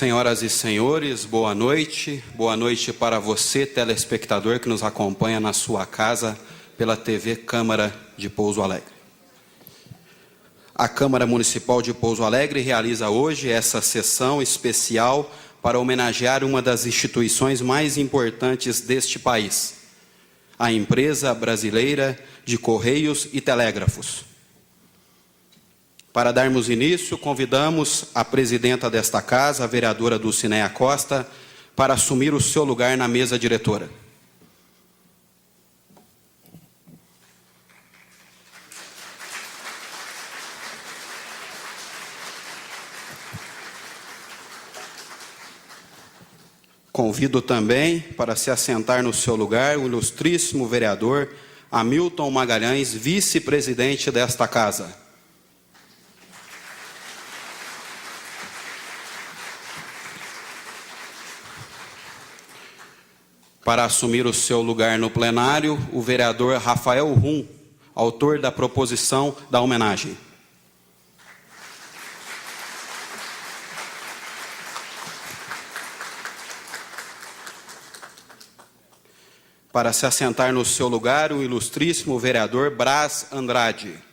Senhoras e senhores, boa noite. Boa noite para você, telespectador, que nos acompanha na sua casa pela TV Câmara de Pouso Alegre. A Câmara Municipal de Pouso Alegre realiza hoje essa sessão especial para homenagear uma das instituições mais importantes deste país, a Empresa Brasileira de Correios e Telégrafos. Para darmos início, convidamos a presidenta desta casa, a vereadora Dulcinéia Costa, para assumir o seu lugar na mesa diretora. Convido também para se assentar no seu lugar o ilustríssimo vereador Hamilton Magalhães, vice-presidente desta casa. Para assumir o seu lugar no plenário, o vereador Rafael Rum, autor da proposição da homenagem. Para se assentar no seu lugar, o ilustríssimo vereador Brás Andrade.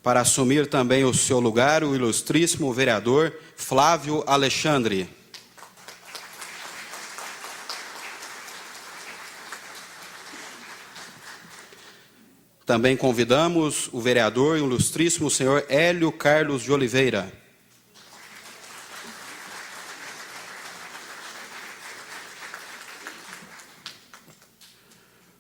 Para assumir também o seu lugar, o ilustríssimo vereador Flávio Alexandre. Também convidamos o vereador ilustríssimo senhor Hélio Carlos de Oliveira.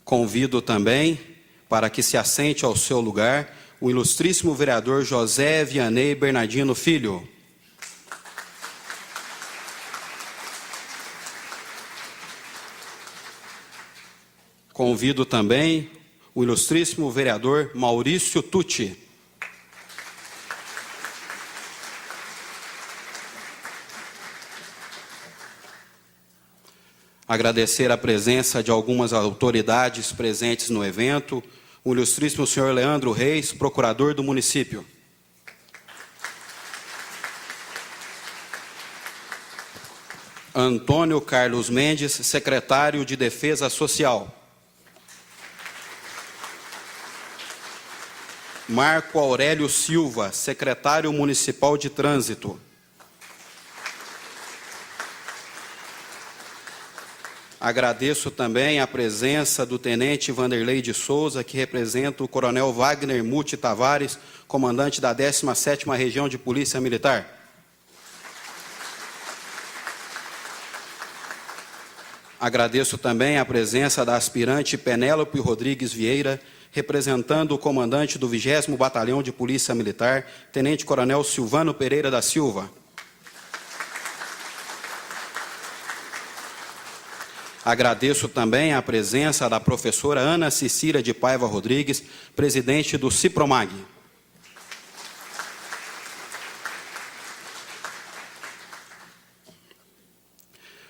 Convido também para que se assente ao seu lugar o ilustríssimo vereador José Vianney Bernardino Filho. Convido também o ilustríssimo vereador Maurício Tucci. Agradecer a presença de algumas autoridades presentes no evento, o ilustríssimo senhor Leandro Reis, procurador do município. Antônio Carlos Mendes, secretário de Defesa Social. Marco Aurélio Silva, secretário municipal de Trânsito. Agradeço também a presença do tenente Vanderlei de Souza, que representa o coronel Wagner Muti Tavares, comandante da 17ª Região de Polícia Militar. Agradeço também a presença da aspirante Penélope Rodrigues Vieira, representando o comandante do 20º Batalhão de Polícia Militar, tenente-coronel Silvano Pereira da Silva. Agradeço também a presença da professora Ana Cecília de Paiva Rodrigues, presidente do Cipromag.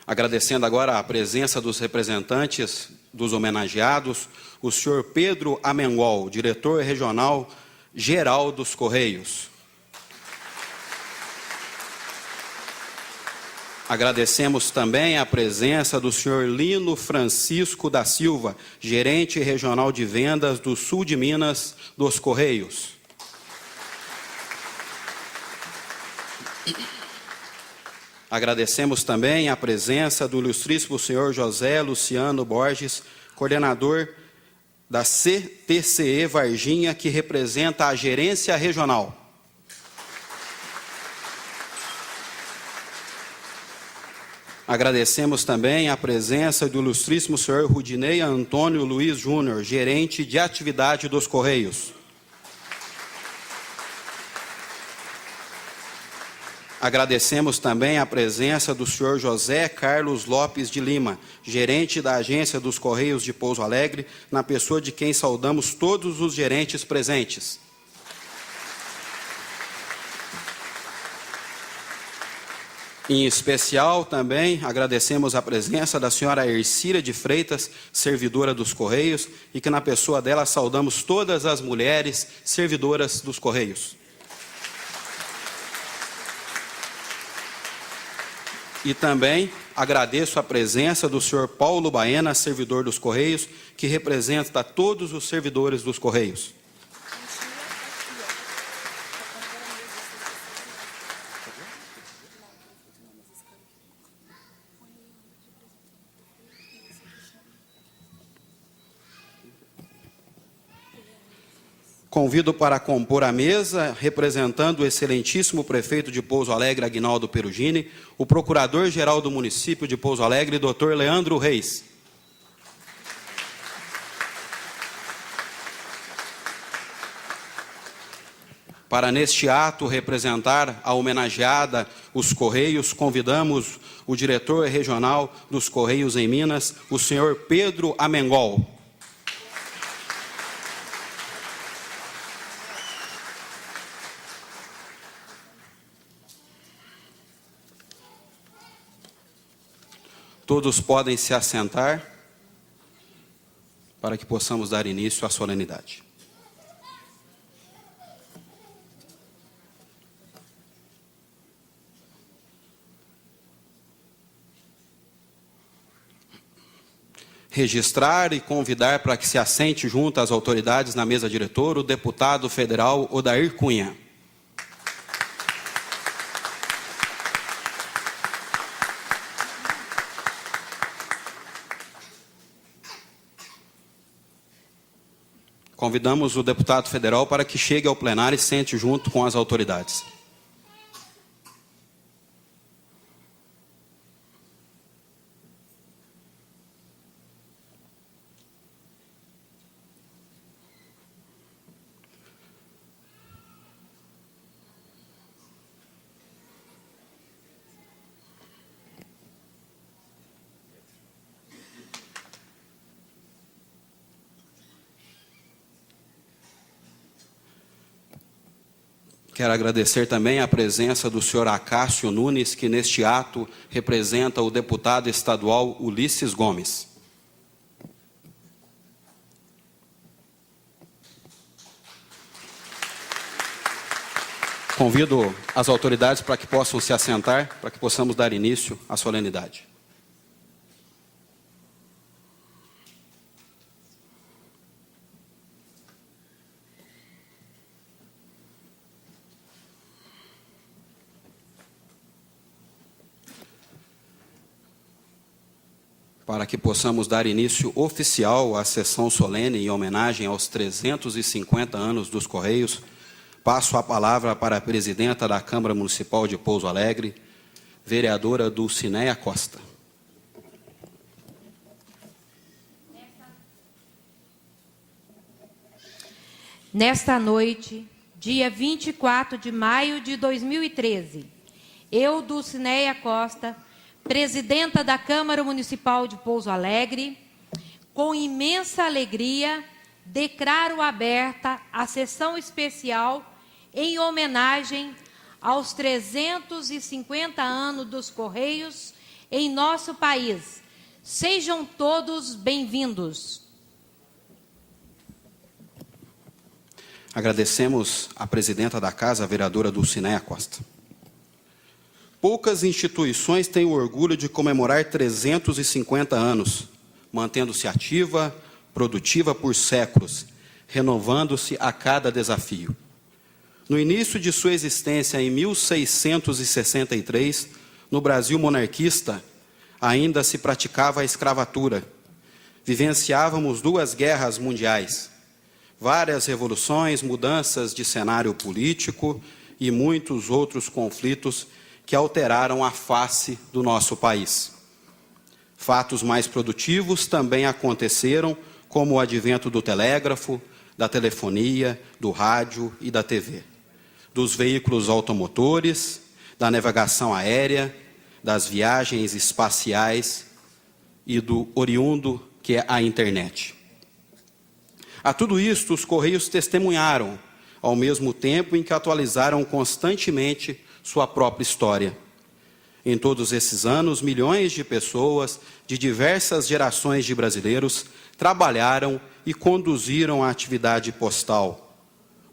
Agradecendo agora a presença dos representantes dos homenageados, o senhor Pedro Amengol, diretor regional geral dos Correios. Agradecemos também a presença do senhor Lino Francisco da Silva, gerente regional de vendas do Sul de Minas dos Correios. Agradecemos também a presença do ilustríssimo senhor José Luciano Borges, coordenador da CTCE Varginha, que representa a gerência regional. Agradecemos também a presença do ilustríssimo senhor Rudinei Antônio Luiz Júnior, gerente de atividade dos Correios. Agradecemos também a presença do senhor José Carlos Lopes de Lima, gerente da Agência dos Correios de Pouso Alegre, na pessoa de quem saudamos todos os gerentes presentes. Em especial, também, agradecemos a presença da senhora Ercília de Freitas, servidora dos Correios, e que na pessoa dela saudamos todas as mulheres servidoras dos Correios. E também agradeço a presença do senhor Paulo Baena, servidor dos Correios, que representa todos os servidores dos Correios. Convido para compor a mesa, representando o excelentíssimo prefeito de Pouso Alegre, Aguinaldo Perugini, o procurador-geral do município de Pouso Alegre, Dr. Leandro Reis. Para neste ato representar a homenageada, os Correios, convidamos o diretor regional dos Correios em Minas, o senhor Pedro Amengol. Todos podem se assentar para que possamos dar início à solenidade. Registrar e convidar para que se assente junto às autoridades na mesa diretora o deputado federal Odair Cunha. Convidamos o deputado federal para que chegue ao plenário e sente junto com as autoridades. Quero agradecer também a presença do senhor Acácio Nunes, que neste ato representa o deputado estadual Ulisses Gomes. Convido as autoridades para que possam se assentar, para que possamos dar início à solenidade. Para que possamos dar início oficial à sessão solene em homenagem aos 350 anos dos Correios, passo a palavra para a presidenta da Câmara Municipal de Pouso Alegre, vereadora Dulcinéia Costa. Nesta noite, dia 24 de maio de 2013, eu, Dulcinéia Costa, presidenta da Câmara Municipal de Pouso Alegre, com imensa alegria, declaro aberta a sessão especial em homenagem aos 350 anos dos Correios em nosso país. Sejam todos bem-vindos. Agradecemos a presidenta da Casa, a vereadora Dulcinéia Costa. Poucas instituições têm o orgulho de comemorar 350 anos, mantendo-se ativa, produtiva por séculos, renovando-se a cada desafio. No início de sua existência, em 1663, no Brasil monarquista, ainda se praticava a escravatura. Vivenciávamos 2 guerras mundiais, várias revoluções, mudanças de cenário político e muitos outros conflitos que alteraram a face do nosso país. Fatos mais produtivos também aconteceram, como o advento do telégrafo, da telefonia, do rádio e da TV, dos veículos automotores, da navegação aérea, das viagens espaciais e do oriundo que é a internet. A tudo isto, os Correios testemunharam, ao mesmo tempo em que atualizaram constantemente sua própria história. Em todos esses anos, milhões de pessoas de diversas gerações de brasileiros trabalharam e conduziram a atividade postal,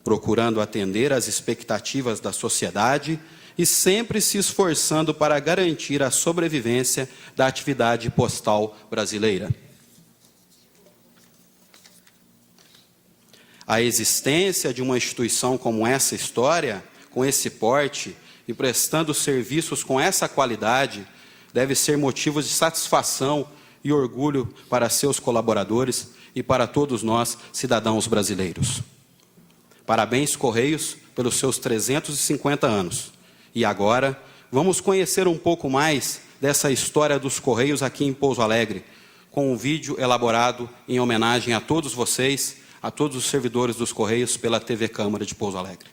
procurando atender às expectativas da sociedade e sempre se esforçando para garantir a sobrevivência da atividade postal brasileira. A existência de uma instituição como essa história, com esse porte e prestando serviços com essa qualidade, deve ser motivo de satisfação e orgulho para seus colaboradores e para todos nós, cidadãos brasileiros. Parabéns, Correios, pelos seus 350 anos. E agora, vamos conhecer um pouco mais dessa história dos Correios aqui em Pouso Alegre, com um vídeo elaborado em homenagem a todos vocês, a todos os servidores dos Correios pela TV Câmara de Pouso Alegre.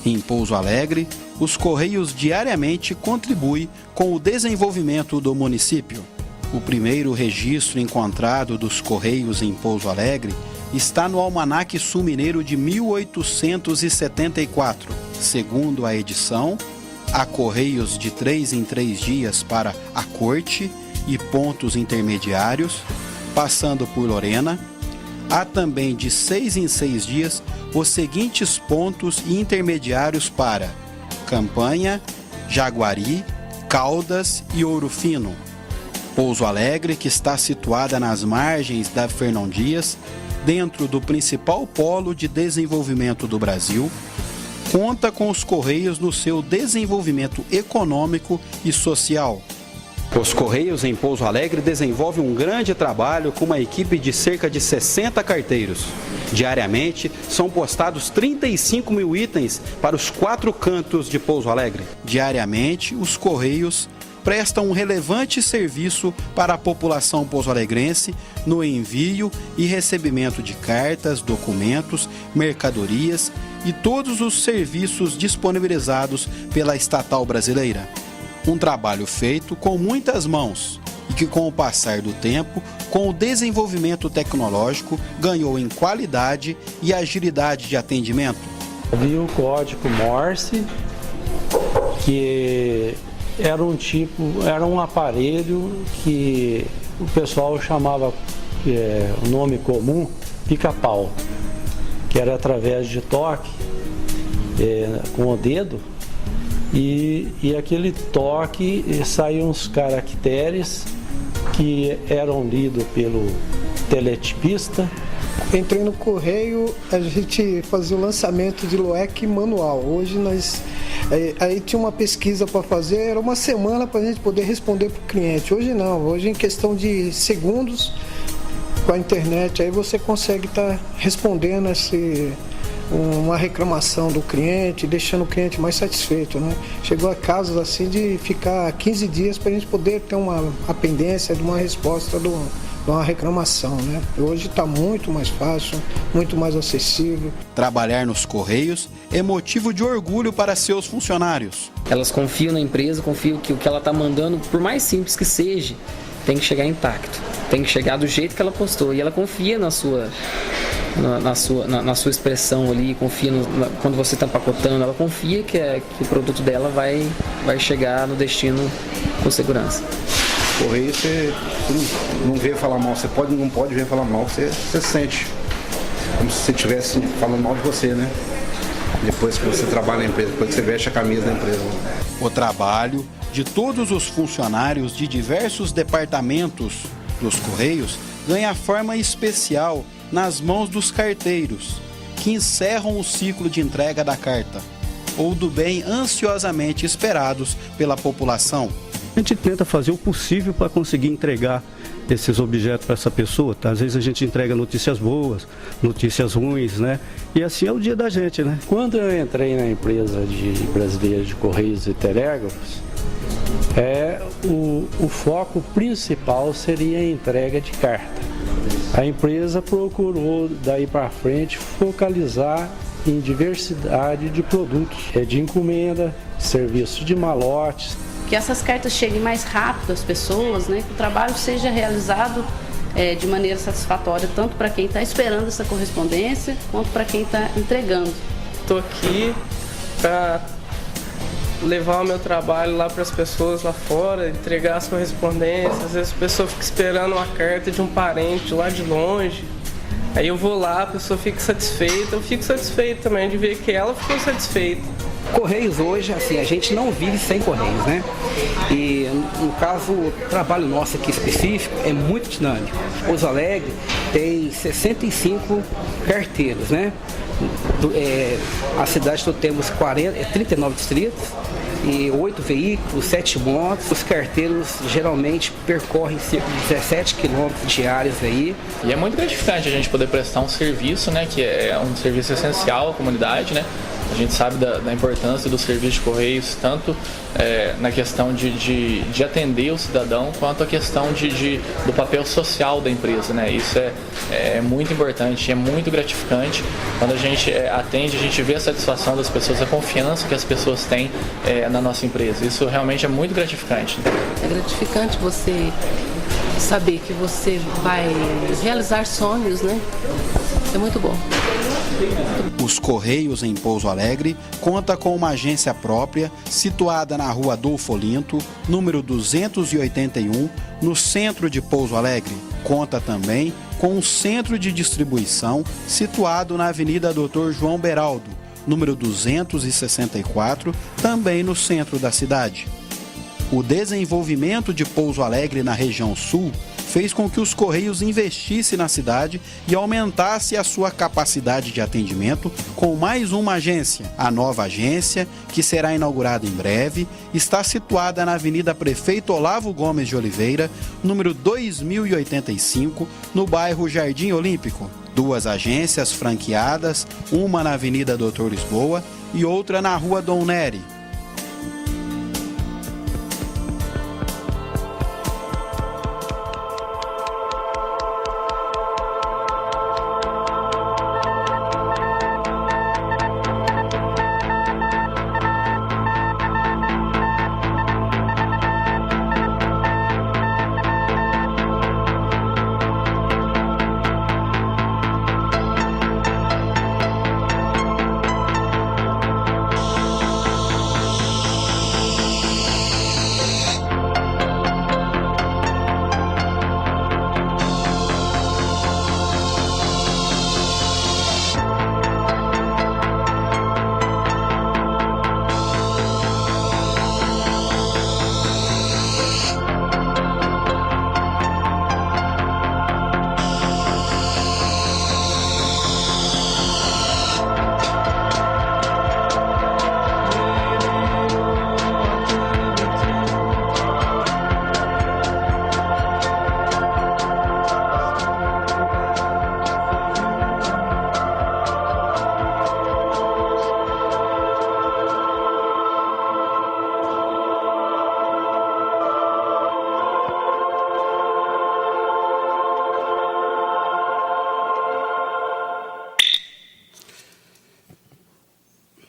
Em Pouso Alegre, os Correios diariamente contribuem com o desenvolvimento do município. O primeiro registro encontrado dos Correios em Pouso Alegre está no Almanaque Sul Mineiro de 1874. Segundo a edição, há Correios de 3 em 3 dias para a Corte e pontos intermediários, passando por Lorena. Há também de 6 em 6 dias os seguintes pontos intermediários para Campanha, Jaguari, Caldas e Ouro Fino. Pouso Alegre, que está situada nas margens da Fernão Dias, dentro do principal polo de desenvolvimento do Brasil, conta com os Correios no seu desenvolvimento econômico e social. Os Correios em Pouso Alegre desenvolvem um grande trabalho com uma equipe de cerca de 60 carteiros. Diariamente, são postados 35 mil itens para os 4 cantos de Pouso Alegre. Diariamente, os Correios prestam um relevante serviço para a população pouso-alegrense no envio e recebimento de cartas, documentos, mercadorias e todos os serviços disponibilizados pela estatal brasileira. Um trabalho feito com muitas mãos e que, com o passar do tempo, com o desenvolvimento tecnológico, ganhou em qualidade e agilidade de atendimento. Havia o código Morse, que era um aparelho que o pessoal chamava, o nome comum, pica-pau, que era através de toque com o dedo, e aquele toque saíam uns caracteres que eram lidos pelo teletipista. Entrei no Correio, a gente fazia o lançamento de LOEC manual. Hoje aí tinha uma pesquisa para fazer, era uma semana para a gente poder responder para o cliente. Hoje não, hoje em questão de segundos, com a internet, aí você consegue estar respondendo uma reclamação do cliente, deixando o cliente mais satisfeito, né? Chegou a casos assim de ficar 15 dias para a gente poder ter a pendência de uma resposta de uma reclamação, né? Hoje está muito mais fácil, muito mais acessível. Trabalhar nos Correios é motivo de orgulho para seus funcionários. Elas confiam na empresa, confiam que o que ela está mandando, por mais simples que seja, tem que chegar intacto, tem que chegar do jeito que ela postou, e ela confia na sua expressão ali, confia quando você está empacotando, ela confia que o produto dela vai chegar no destino com segurança. Correio, você não veio falar mal, você não pode vir falar mal, você sente como se você estivesse falando mal de você, né? Depois que você trabalha na empresa, depois que você veste a camisa da empresa. O trabalho de todos os funcionários de diversos departamentos dos Correios ganha forma especial nas mãos dos carteiros, que encerram o ciclo de entrega da carta, ou do bem ansiosamente esperados pela população. A gente tenta fazer o possível para conseguir entregar esses objetos para essa pessoa. Tá? Às vezes a gente entrega notícias boas, notícias ruins, né? E assim é o dia da gente, né? Quando eu entrei na empresa brasileira de Correios e Telégrafos, o foco principal seria a entrega de carta. A empresa procurou, daí para frente, focalizar em diversidade de produtos, de encomenda, serviço de malotes. Que essas cartas cheguem mais rápido às pessoas, né? Que o trabalho seja realizado de maneira satisfatória, tanto para quem está esperando essa correspondência, quanto para quem está entregando. Estou aqui para levar o meu trabalho lá para as pessoas lá fora, entregar as correspondências. Às vezes a pessoa fica esperando uma carta de um parente lá de longe. Aí eu vou lá, a pessoa fica satisfeita, eu fico satisfeito também de ver que ela ficou satisfeita. Correios hoje, assim, a gente não vive sem Correios, né? E no caso, o trabalho nosso aqui específico é muito dinâmico. Pouso Alegre tem 65 carteiros, né? A cidade toda temos 39 distritos e 8 veículos, 7 motos. Os carteiros geralmente percorrem cerca de 17 quilômetros diários aí. E é muito gratificante a gente poder prestar um serviço, né? Que é um serviço essencial à comunidade, né? A gente sabe da importância do serviço de Correios, tanto na questão de atender o cidadão, quanto a questão do papel social da empresa, né? Isso é muito importante, é muito gratificante. Quando a gente atende, a gente vê a satisfação das pessoas, a confiança que as pessoas têm na nossa empresa. Isso realmente é muito gratificante. É gratificante você saber que você vai realizar sonhos, né? É muito bom. Os Correios em Pouso Alegre conta com uma agência própria situada na rua Adolfo Olinto, número 281, no centro de Pouso Alegre. Conta também com um centro de distribuição situado na Avenida Dr. João Beraldo, número 264, também no centro da cidade. O desenvolvimento de Pouso Alegre na região sul fez com que os Correios investissem na cidade e aumentasse a sua capacidade de atendimento com mais uma agência. A nova agência, que será inaugurada em breve, está situada na Avenida Prefeito Olavo Gomes de Oliveira, número 2085, no bairro Jardim Olímpico. 2 agências franqueadas, uma na Avenida Doutor Lisboa e outra na Rua Dom Nery.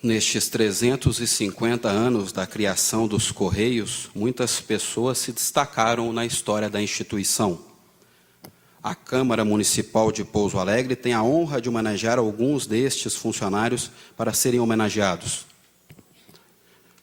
Nestes 350 anos da criação dos Correios, muitas pessoas se destacaram na história da instituição. A Câmara Municipal de Pouso Alegre tem a honra de homenagear alguns destes funcionários para serem homenageados.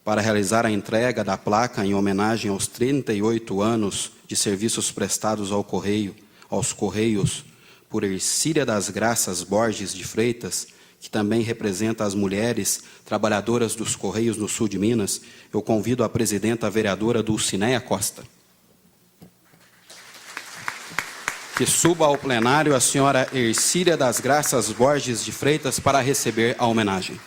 Para realizar a entrega da placa em homenagem aos 38 anos de serviços prestados aos Correios, por Ercília das Graças Borges de Freitas, que também representa as mulheres trabalhadoras dos Correios no sul de Minas, eu convido a presidenta, a vereadora Dulcinéia Costa. Que suba ao plenário a senhora Ercília das Graças Borges de Freitas para receber a homenagem.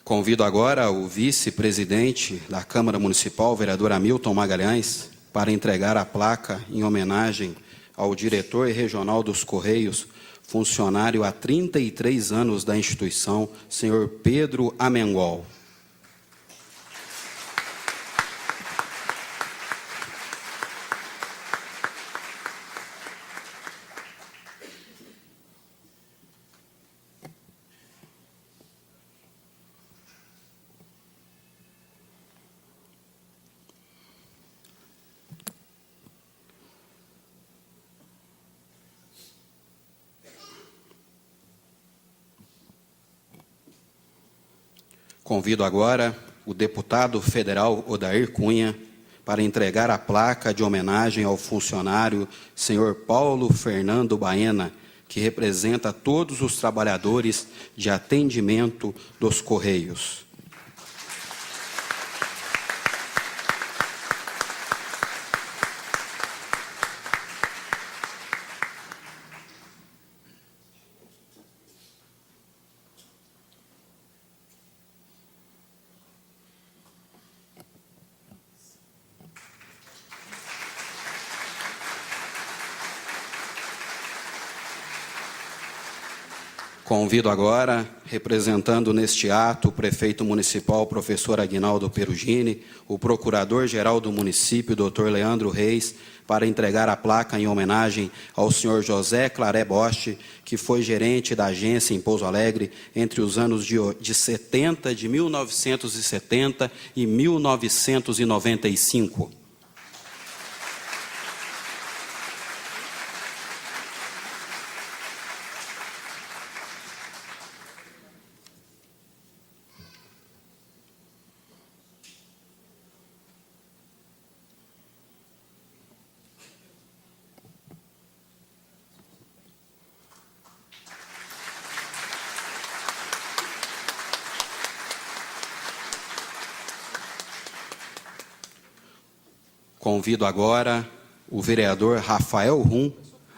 Convido agora o vice-presidente da Câmara Municipal, o vereador Hamilton Magalhães, para entregar a placa em homenagem ao diretor regional dos Correios, funcionário há 33 anos da instituição, senhor Pedro Amengol. Convido agora o deputado federal Odair Cunha para entregar a placa de homenagem ao funcionário senhor Paulo Fernando Baena, que representa todos os trabalhadores de atendimento dos Correios. Convido agora, representando neste ato, o prefeito municipal, professor Aguinaldo Perugini, o procurador-geral do município, doutor Leandro Reis, para entregar a placa em homenagem ao senhor José Claré Bosch, que foi gerente da agência em Pouso Alegre entre os anos de 1970 e 1995. Convido agora o vereador Rafael Rum,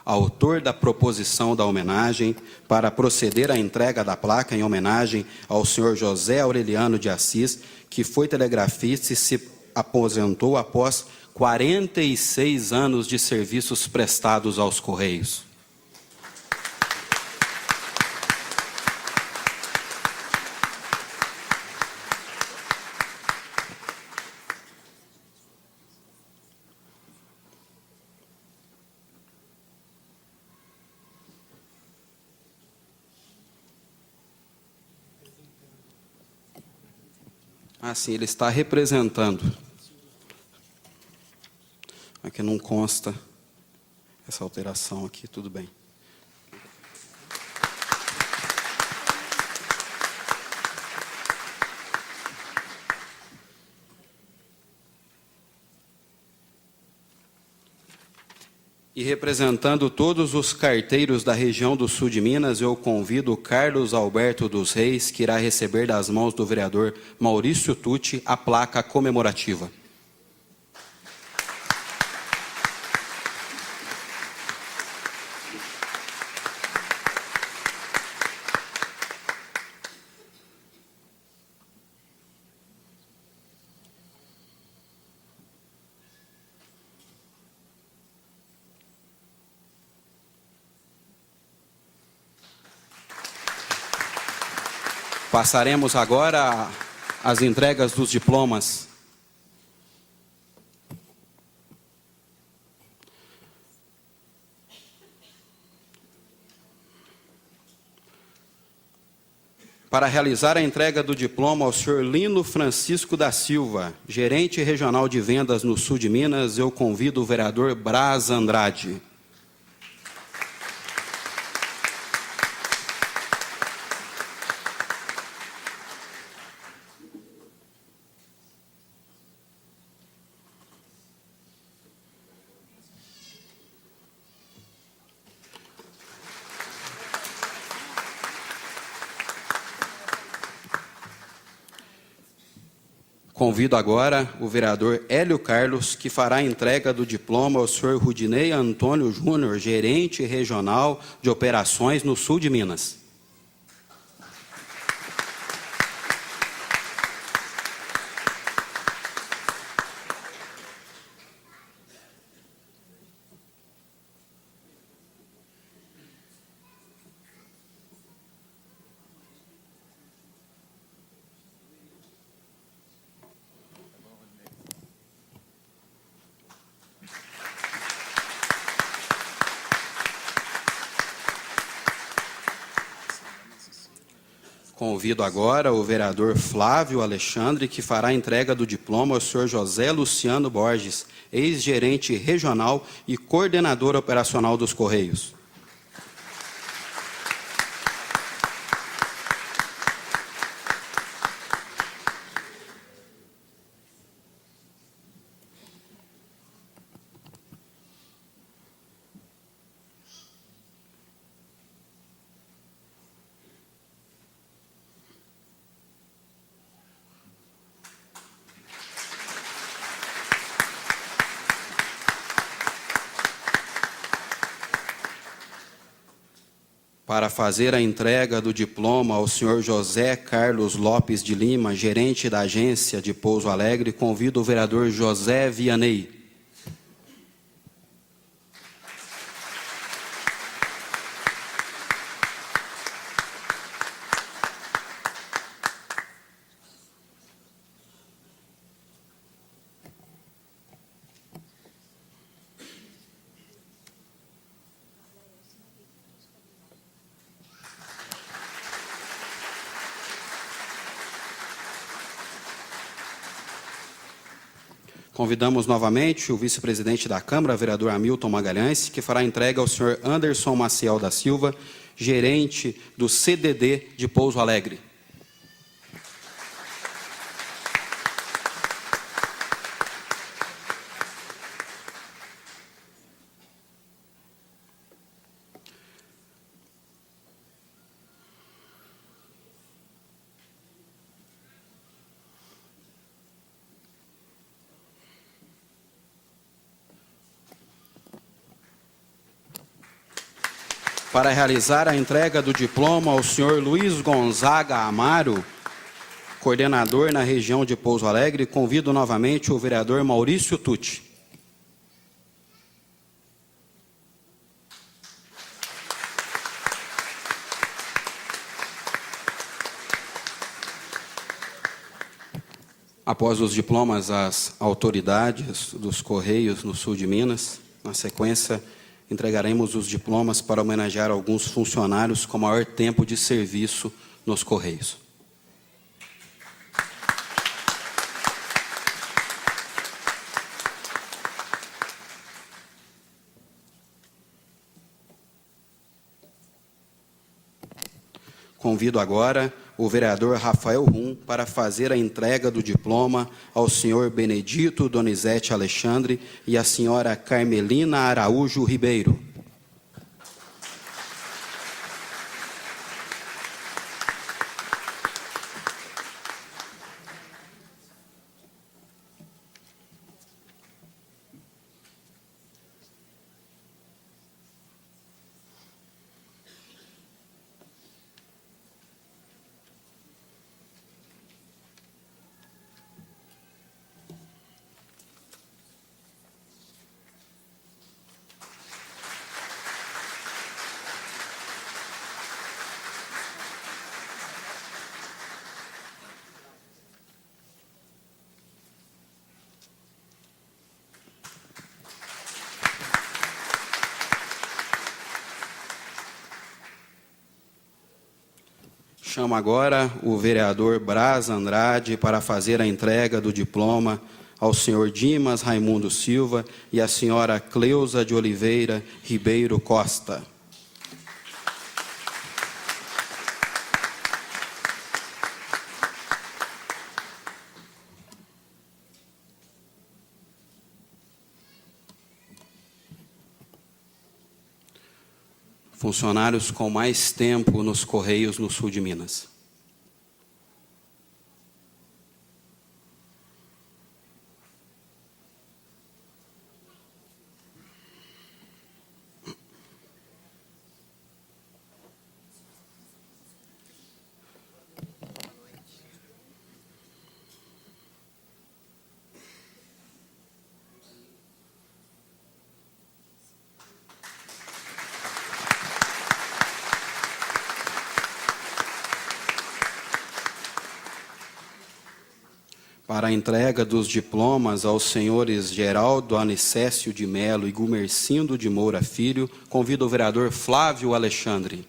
autor da proposição da homenagem, para proceder à entrega da placa em homenagem ao senhor José Aureliano de Assis, que foi telegrafista e se aposentou após 46 anos de serviços prestados aos Correios. Assim, ele está representando. Aqui não consta essa alteração aqui, tudo bem. E representando todos os carteiros da região do sul de Minas, eu convido o Carlos Alberto dos Reis, que irá receber das mãos do vereador Maurício Tucci a placa comemorativa. Passaremos agora às entregas dos diplomas. Para realizar a entrega do diploma ao senhor Lino Francisco da Silva, gerente regional de vendas no sul de Minas, eu convido o vereador Braz Andrade. Convido agora o vereador Hélio Carlos, que fará a entrega do diploma ao senhor Rudinei Antônio Júnior, gerente regional de operações no sul de Minas. Convido agora o vereador Flávio Alexandre, que fará a entrega do diploma ao senhor José Luciano Borges, ex-gerente regional e coordenador operacional dos Correios. Para fazer a entrega do diploma ao senhor José Carlos Lopes de Lima, gerente da agência de Pouso Alegre, convido o vereador José Vianney. Convidamos novamente o vice-presidente da Câmara, vereador Hamilton Magalhães, que fará a entrega ao senhor Anderson Maciel da Silva, gerente do CDD de Pouso Alegre. Para realizar a entrega do diploma ao senhor Luiz Gonzaga Amaro, coordenador na região de Pouso Alegre, convido novamente o vereador Maurício Tucci. Após os diplomas, as autoridades dos Correios no sul de Minas, na sequência, entregaremos os diplomas para homenagear alguns funcionários com maior tempo de serviço nos Correios. Convido agora o vereador Rafael Rum para fazer a entrega do diploma ao senhor Benedito Donizete Alexandre e à senhora Carmelina Araújo Ribeiro. Chamo agora o vereador Braz Andrade para fazer a entrega do diploma ao senhor Dimas Raimundo Silva e à senhora Cleusa de Oliveira Ribeiro Costa. Funcionários com mais tempo nos Correios no sul de Minas. Para a entrega dos diplomas aos senhores Geraldo Anicécio de Melo e Gumercindo de Moura Filho, convido o vereador Flávio Alexandre.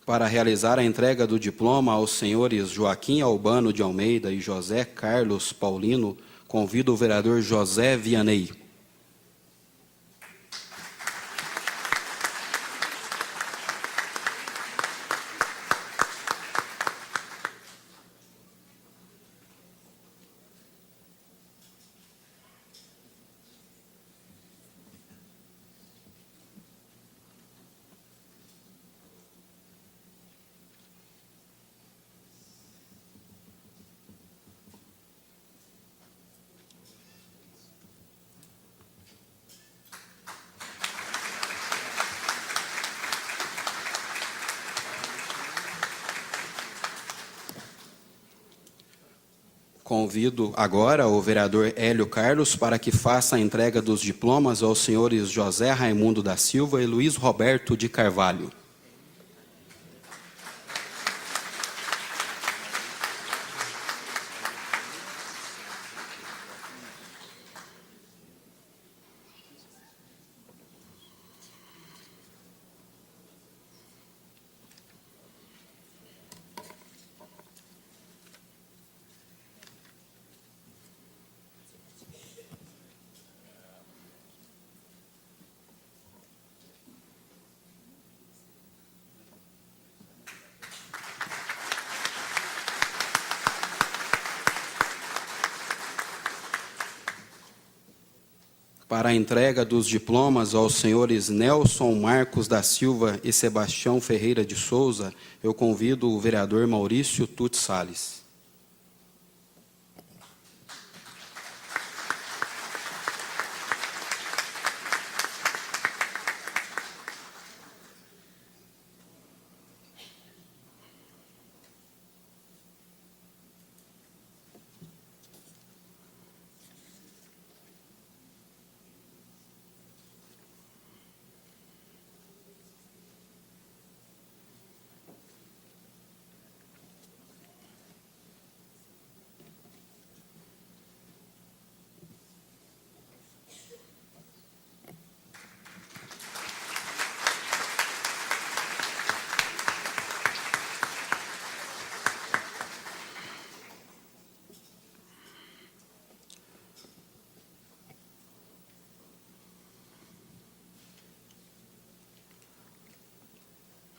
Para realizar a entrega do diploma aos senhores Joaquim Albano de Almeida e José Carlos Paulino, convido o vereador José Vianney. Convido agora o vereador Hélio Carlos para que faça a entrega dos diplomas aos senhores José Raimundo da Silva e Luiz Roberto de Carvalho. Para a entrega dos diplomas aos senhores Nelson Marcos da Silva e Sebastião Ferreira de Souza, eu convido o vereador Maurício Tuti Salles.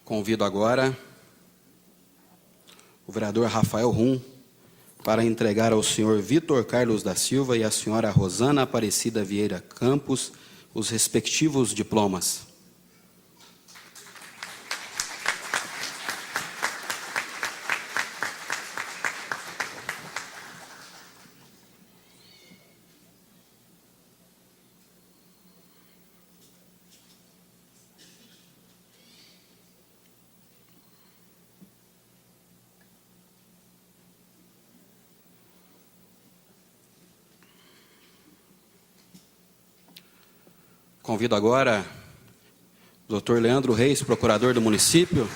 Convido agora o vereador Rafael Rum para entregar ao senhor Vitor Carlos da Silva e à senhora Rosana Aparecida Vieira Campos os respectivos diplomas. Convido agora o Dr. Leandro Reis, procurador do município,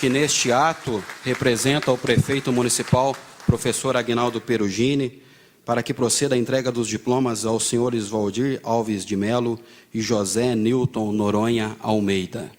que neste ato representa o prefeito municipal, professor Aguinaldo Perugini, para que proceda a entrega dos diplomas aos senhores Valdir Alves de Melo e José Newton Noronha Almeida.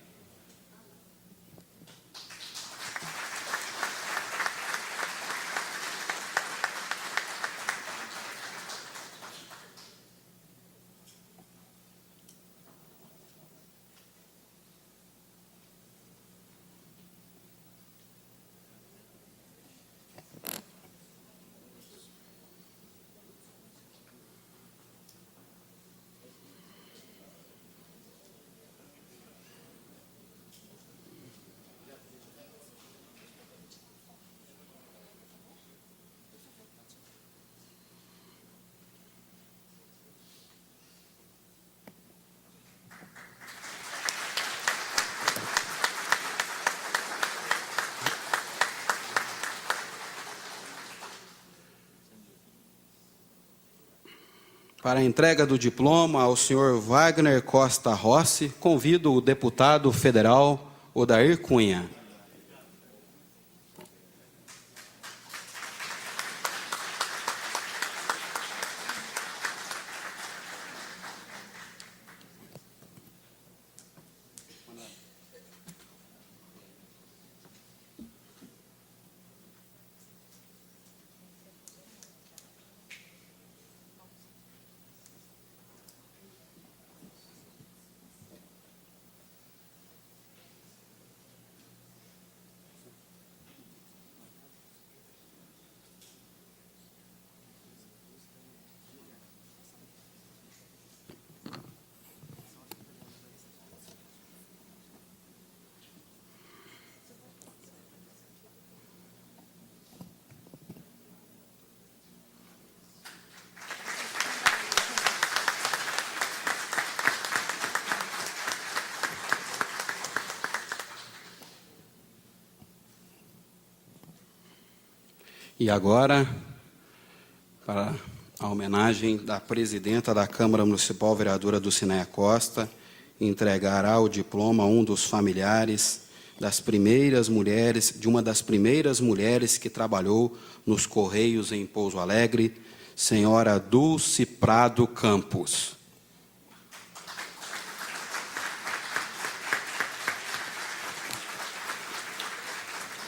Para a entrega do diploma ao senhor Wagner Costa Rossi, convido o deputado federal Odair Cunha. E agora, para a homenagem da presidenta da Câmara Municipal, vereadora Dulcineia Costa, entregará o diploma a um dos familiares das primeiras mulheres, de uma das primeiras mulheres que trabalhou nos Correios em Pouso Alegre, senhora Dulce Prado Campos.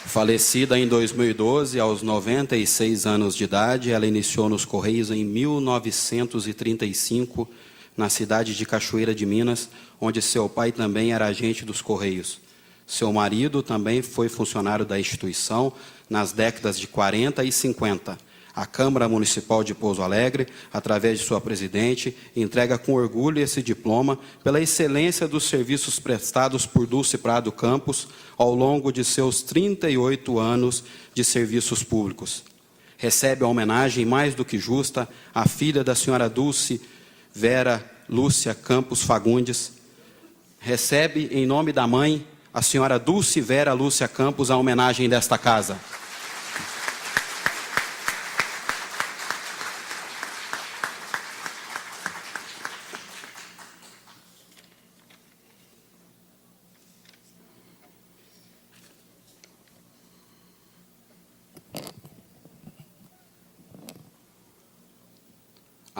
Falecida em 2012, aos 96 anos de idade, ela iniciou nos Correios em 1935, na cidade de Cachoeira de Minas, onde seu pai também era agente dos Correios. Seu marido também foi funcionário da instituição nas décadas de 40 e 50. A Câmara Municipal de Pouso Alegre, através de sua presidente, entrega com orgulho esse diploma pela excelência dos serviços prestados por Dulce Prado Campos ao longo de seus 38 anos de serviços públicos. Recebe a homenagem mais do que justa a filha da senhora Dulce Vera Lúcia Campos Fagundes. Recebe, em nome da mãe, a senhora Dulce Vera Lúcia Campos, a homenagem desta casa.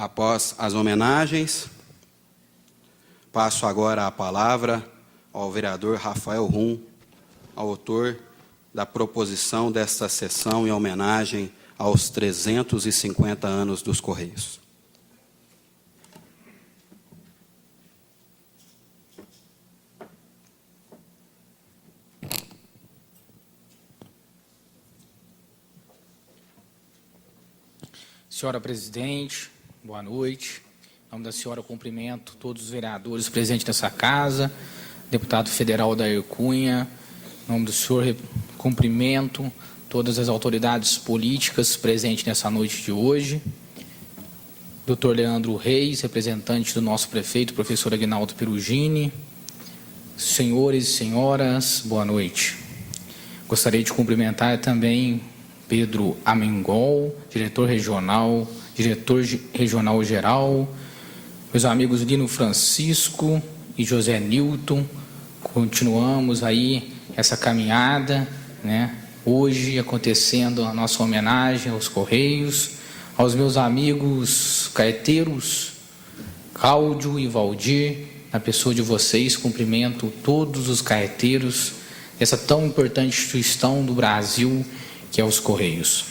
Após as homenagens, passo agora a palavra ao vereador Rafael Rum, autor da proposição desta sessão em homenagem aos 350 anos dos Correios. Senhora presidente, boa noite. Em nome da senhora, cumprimento todos os vereadores presentes nessa casa, deputado federal Odair Cunha. Em nome do senhor, cumprimento todas as autoridades políticas presentes nessa noite de hoje. Dr. Leandro Reis, representante do nosso prefeito, professor Aguinaldo Perugini. Senhores e senhoras, boa noite. Gostaria de cumprimentar também Pedro Amengol, diretor regional geral, meus amigos Lino Francisco e José Nilton, continuamos aí essa caminhada, né? Hoje acontecendo a nossa homenagem aos Correios, aos meus amigos carteiros, Cláudio e Valdir, na pessoa de vocês, cumprimento todos os carteiros dessa tão importante instituição do Brasil, que é os Correios.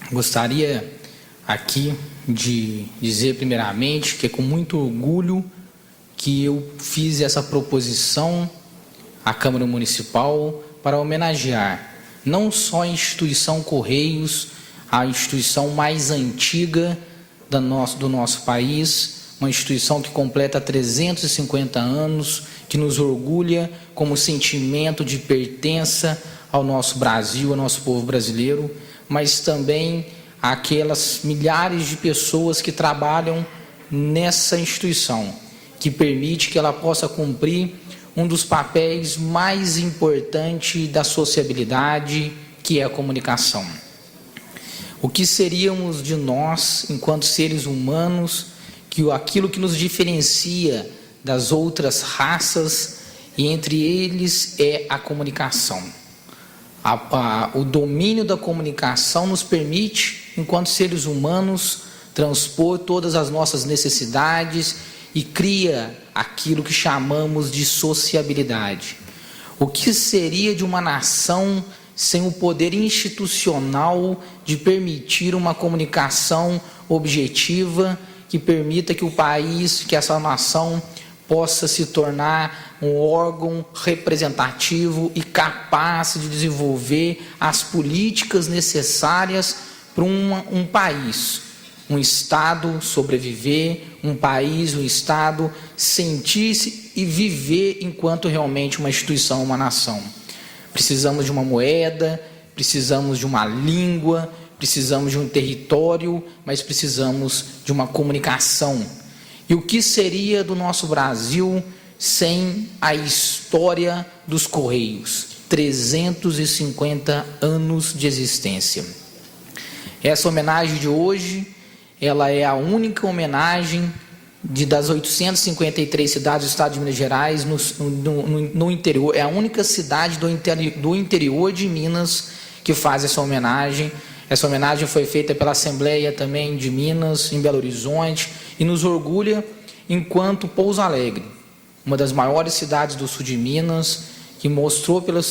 Gostaria aqui de dizer primeiramente que é com muito orgulho que eu fiz essa proposição à Câmara Municipal para homenagear não só a instituição Correios, a instituição mais antiga do nosso país, uma instituição que completa 350 anos, que nos orgulha como sentimento de pertença ao nosso Brasil, ao nosso povo brasileiro, mas também aquelas milhares de pessoas que trabalham nessa instituição, que permite que ela possa cumprir um dos papéis mais importantes da sociabilidade, que é a comunicação. O que seríamos de nós, enquanto seres humanos, que aquilo que nos diferencia das outras raças, e entre eles é a comunicação. O domínio da comunicação nos permite, enquanto seres humanos, transpor todas as nossas necessidades e cria aquilo que chamamos de sociabilidade. O que seria de uma nação sem o poder institucional de permitir uma comunicação objetiva que permita que o país, que essa nação possa se tornar um órgão representativo e capaz de desenvolver as políticas necessárias para um país, um Estado sobreviver, um país, um Estado sentir-se e viver enquanto realmente uma instituição, uma nação. Precisamos de uma moeda, precisamos de uma língua, precisamos de um território, mas precisamos de uma comunicação. E o que seria do nosso Brasil sem a história dos Correios? 350 anos de existência. Essa homenagem de hoje, ela é a única homenagem das 853 cidades do estado de Minas Gerais no interior. É a única cidade do interior de Minas que faz essa homenagem. Essa homenagem foi feita pela Assembleia também de Minas, em Belo Horizonte, e nos orgulha enquanto Pouso Alegre, uma das maiores cidades do sul de Minas, que mostrou pelo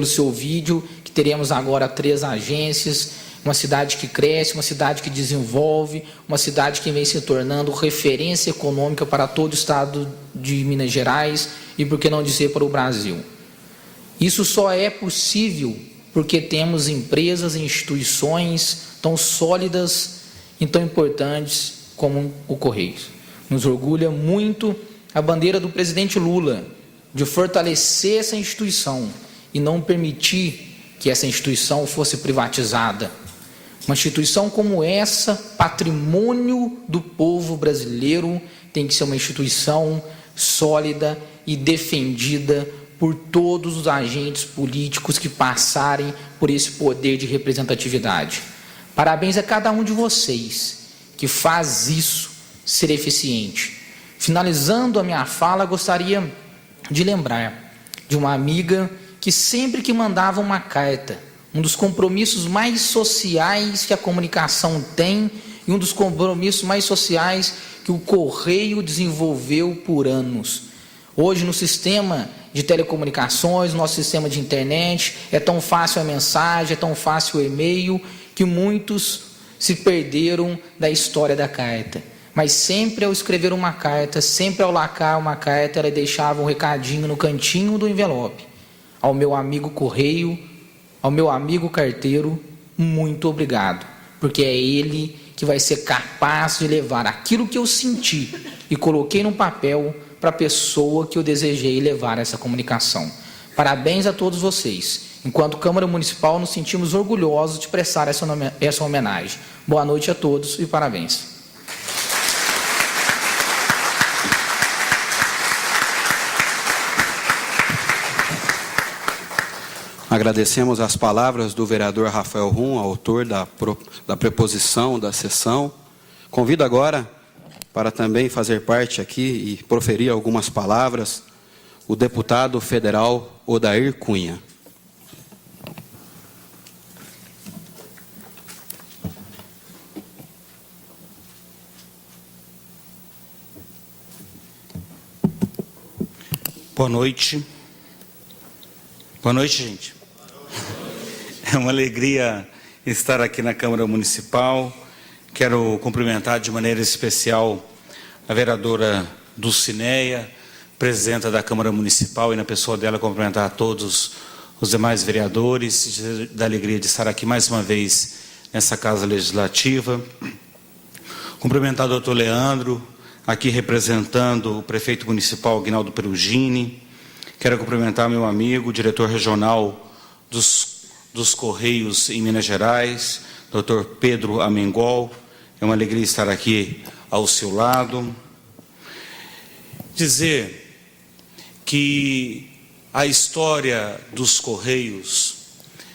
seu vídeo que teremos agora 3 agências, uma cidade que cresce, uma cidade que desenvolve, uma cidade que vem se tornando referência econômica para todo o estado de Minas Gerais e, por que não dizer, para o Brasil. Isso só é possível porque temos empresas e instituições tão sólidas e tão importantes como o Correios. Nos orgulha muito a bandeira do presidente Lula de fortalecer essa instituição e não permitir que essa instituição fosse privatizada. Uma instituição como essa, patrimônio do povo brasileiro, tem que ser uma instituição sólida e defendida por todos os agentes políticos que passarem por esse poder de representatividade. Parabéns a cada um de vocês que faz isso ser eficiente. Finalizando a minha fala, gostaria de lembrar de uma amiga que sempre que mandava uma carta, um dos compromissos mais sociais que a comunicação tem e um dos compromissos mais sociais que o Correio desenvolveu por anos. Hoje, no sistema de telecomunicações, no nosso sistema de internet, é tão fácil a mensagem, é tão fácil o e-mail, que muitos se perderam da história da carta. Mas sempre ao escrever uma carta, sempre ao lacrar uma carta, ela deixava um recadinho no cantinho do envelope. Ao meu amigo Correio, ao meu amigo carteiro, muito obrigado, porque é ele que vai ser capaz de levar aquilo que eu senti e coloquei no papel para a pessoa que eu desejei levar essa comunicação. Parabéns a todos vocês. Enquanto Câmara Municipal, nos sentimos orgulhosos de prestar essa homenagem. Boa noite a todos e parabéns. Agradecemos as palavras do vereador Rafael Rum, autor da preposição da sessão. Convido agora para também fazer parte aqui e proferir algumas palavras, o deputado federal Odair Cunha. Boa noite. Boa noite, gente. É uma alegria estar aqui na Câmara Municipal. Quero cumprimentar de maneira especial a vereadora Dulcineia, presidenta da Câmara Municipal, e na pessoa dela cumprimentar a todos os demais vereadores, da alegria de estar aqui mais uma vez nessa Casa Legislativa. Cumprimentar o doutor Leandro, aqui representando o prefeito municipal, Aguinaldo Perugini. Quero cumprimentar meu amigo, diretor regional dos Correios em Minas Gerais, Dr. Pedro Amengol. É uma alegria estar aqui ao seu lado. Dizer que a história dos Correios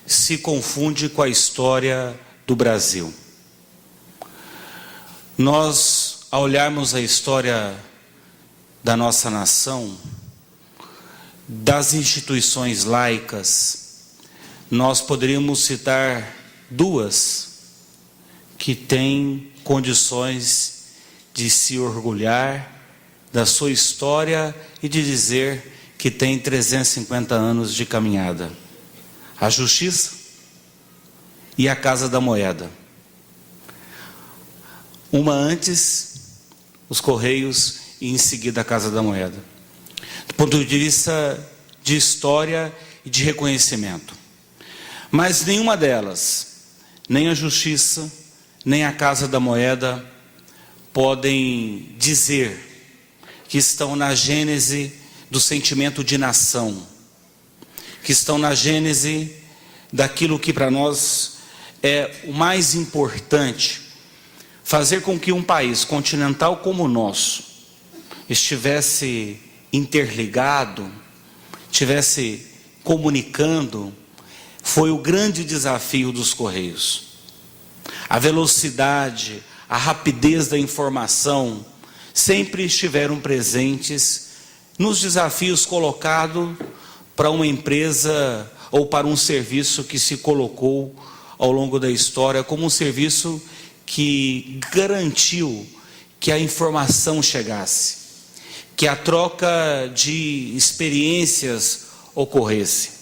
se confunde com a história do Brasil. Nós, ao olharmos a história da nossa nação, das instituições laicas, nós poderíamos citar duas que têm condições de se orgulhar da sua história e de dizer que tem 350 anos de caminhada: a Justiça e a Casa da Moeda. Uma antes, os Correios, e em seguida a Casa da Moeda. Do ponto de vista de história e de reconhecimento. Mas nenhuma delas, nem a Justiça, nem a Casa da Moeda, podem dizer que estão na gênese do sentimento de nação, que estão na gênese daquilo que para nós é o mais importante: fazer com que um país continental como o nosso estivesse interligado, estivesse comunicando. Foi o grande desafio dos Correios. A velocidade, a rapidez da informação sempre estiveram presentes nos desafios colocados para uma empresa ou para um serviço que se colocou ao longo da história como um serviço que garantiu que a informação chegasse, que a troca de experiências ocorresse.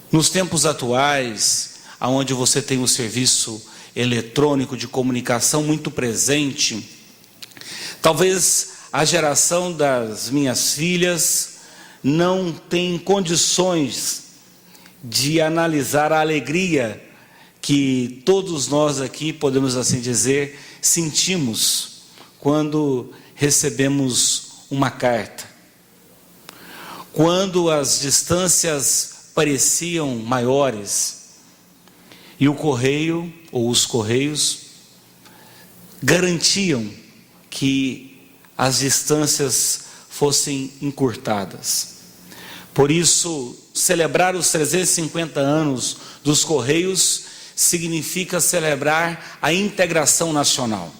Nos tempos atuais, onde você tem o serviço eletrônico de comunicação muito presente, talvez a geração das minhas filhas não tem condições de analisar a alegria que todos nós aqui, podemos assim dizer, sentimos quando recebemos uma carta. Quando as distâncias pareciam maiores e o correio ou os correios garantiam que as distâncias fossem encurtadas. Por isso, celebrar os 350 anos dos Correios significa celebrar a integração nacional.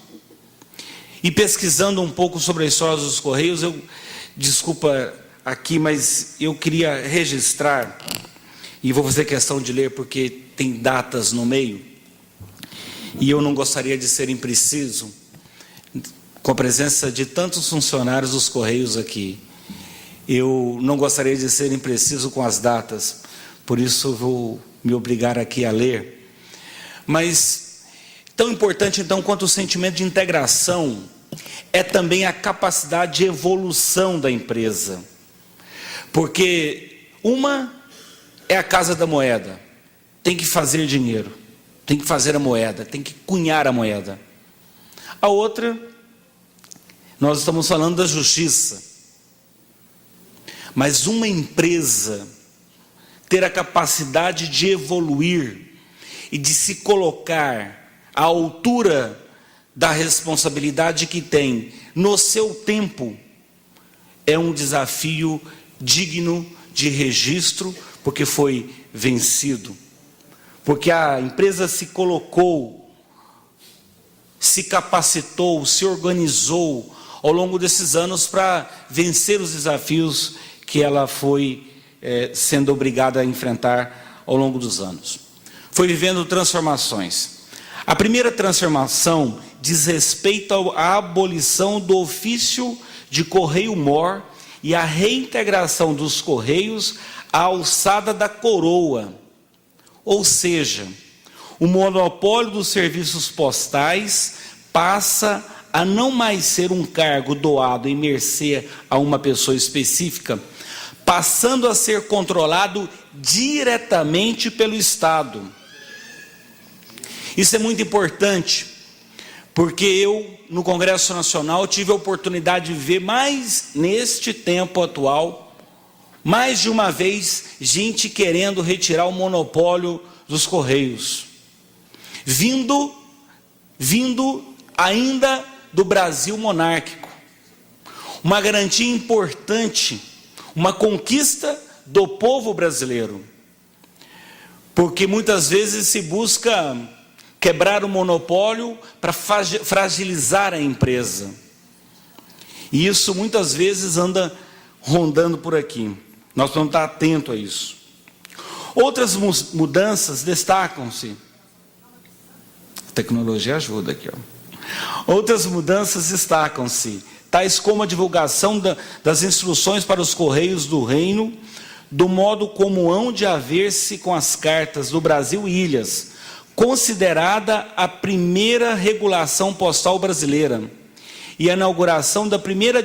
E pesquisando um pouco sobre a história dos Correios, desculpa aqui, mas eu queria registrar, e vou fazer questão de ler porque tem datas no meio, e eu não gostaria de ser impreciso com a presença de tantos funcionários dos Correios aqui. Eu não gostaria de ser impreciso com as datas, por isso vou me obrigar aqui a ler. Mas tão importante então quanto o sentimento de integração é também a capacidade de evolução da empresa. Porque uma é a Casa da Moeda, tem que fazer dinheiro, tem que fazer a moeda, tem que cunhar a moeda. A outra, nós estamos falando da Justiça. Mas uma empresa ter a capacidade de evoluir e de se colocar à altura da responsabilidade que tem no seu tempo é um desafio digno de registro, porque foi vencido. Porque a empresa se se capacitou, se organizou ao longo desses anos para vencer os desafios que ela foi sendo obrigada a enfrentar ao longo dos anos. Foi vivendo transformações. A primeira transformação diz respeito à abolição do ofício de correio-mor e a reintegração dos correios à alçada da coroa, ou seja, o monopólio dos serviços postais passa a não mais ser um cargo doado em mercê a uma pessoa específica, passando a ser controlado diretamente pelo Estado. Isso é muito importante, porque eu, no Congresso Nacional, tive a oportunidade de ver mais neste tempo atual, mais de uma vez, gente querendo retirar o monopólio dos Correios, vindo ainda do Brasil monárquico. Uma garantia importante, uma conquista do povo brasileiro, porque muitas vezes se busca quebrar o monopólio para fragilizar a empresa. E isso muitas vezes anda rondando por aqui. Nós vamos estar atentos a isso. Outras mudanças destacam-se. A tecnologia ajuda aqui, ó. Outras mudanças destacam-se, tais como a divulgação das instruções para os Correios do Reino, do modo como hão de haver-se com as cartas do Brasil e ilhas, considerada a primeira regulação postal brasileira, e a inauguração da primeira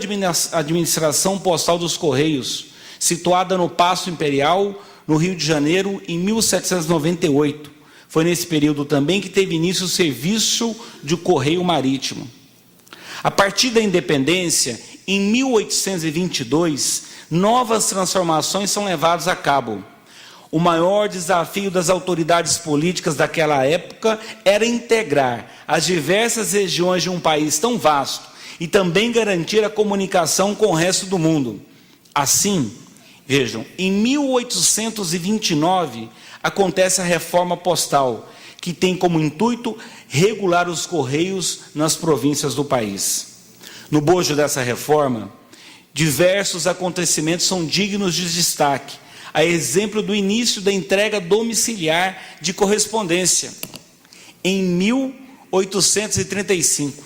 administração postal dos Correios, situada no Paço Imperial, no Rio de Janeiro, em 1798. Foi nesse período também que teve início o serviço de correio marítimo. A partir da independência, em 1822, novas transformações são levadas a cabo. O maior desafio das autoridades políticas daquela época era integrar as diversas regiões de um país tão vasto e também garantir a comunicação com o resto do mundo. Assim, vejam, em 1829, acontece a reforma postal, que tem como intuito regular os correios nas províncias do país. No bojo dessa reforma, diversos acontecimentos são dignos de destaque, a exemplo do início da entrega domiciliar de correspondência, em 1835.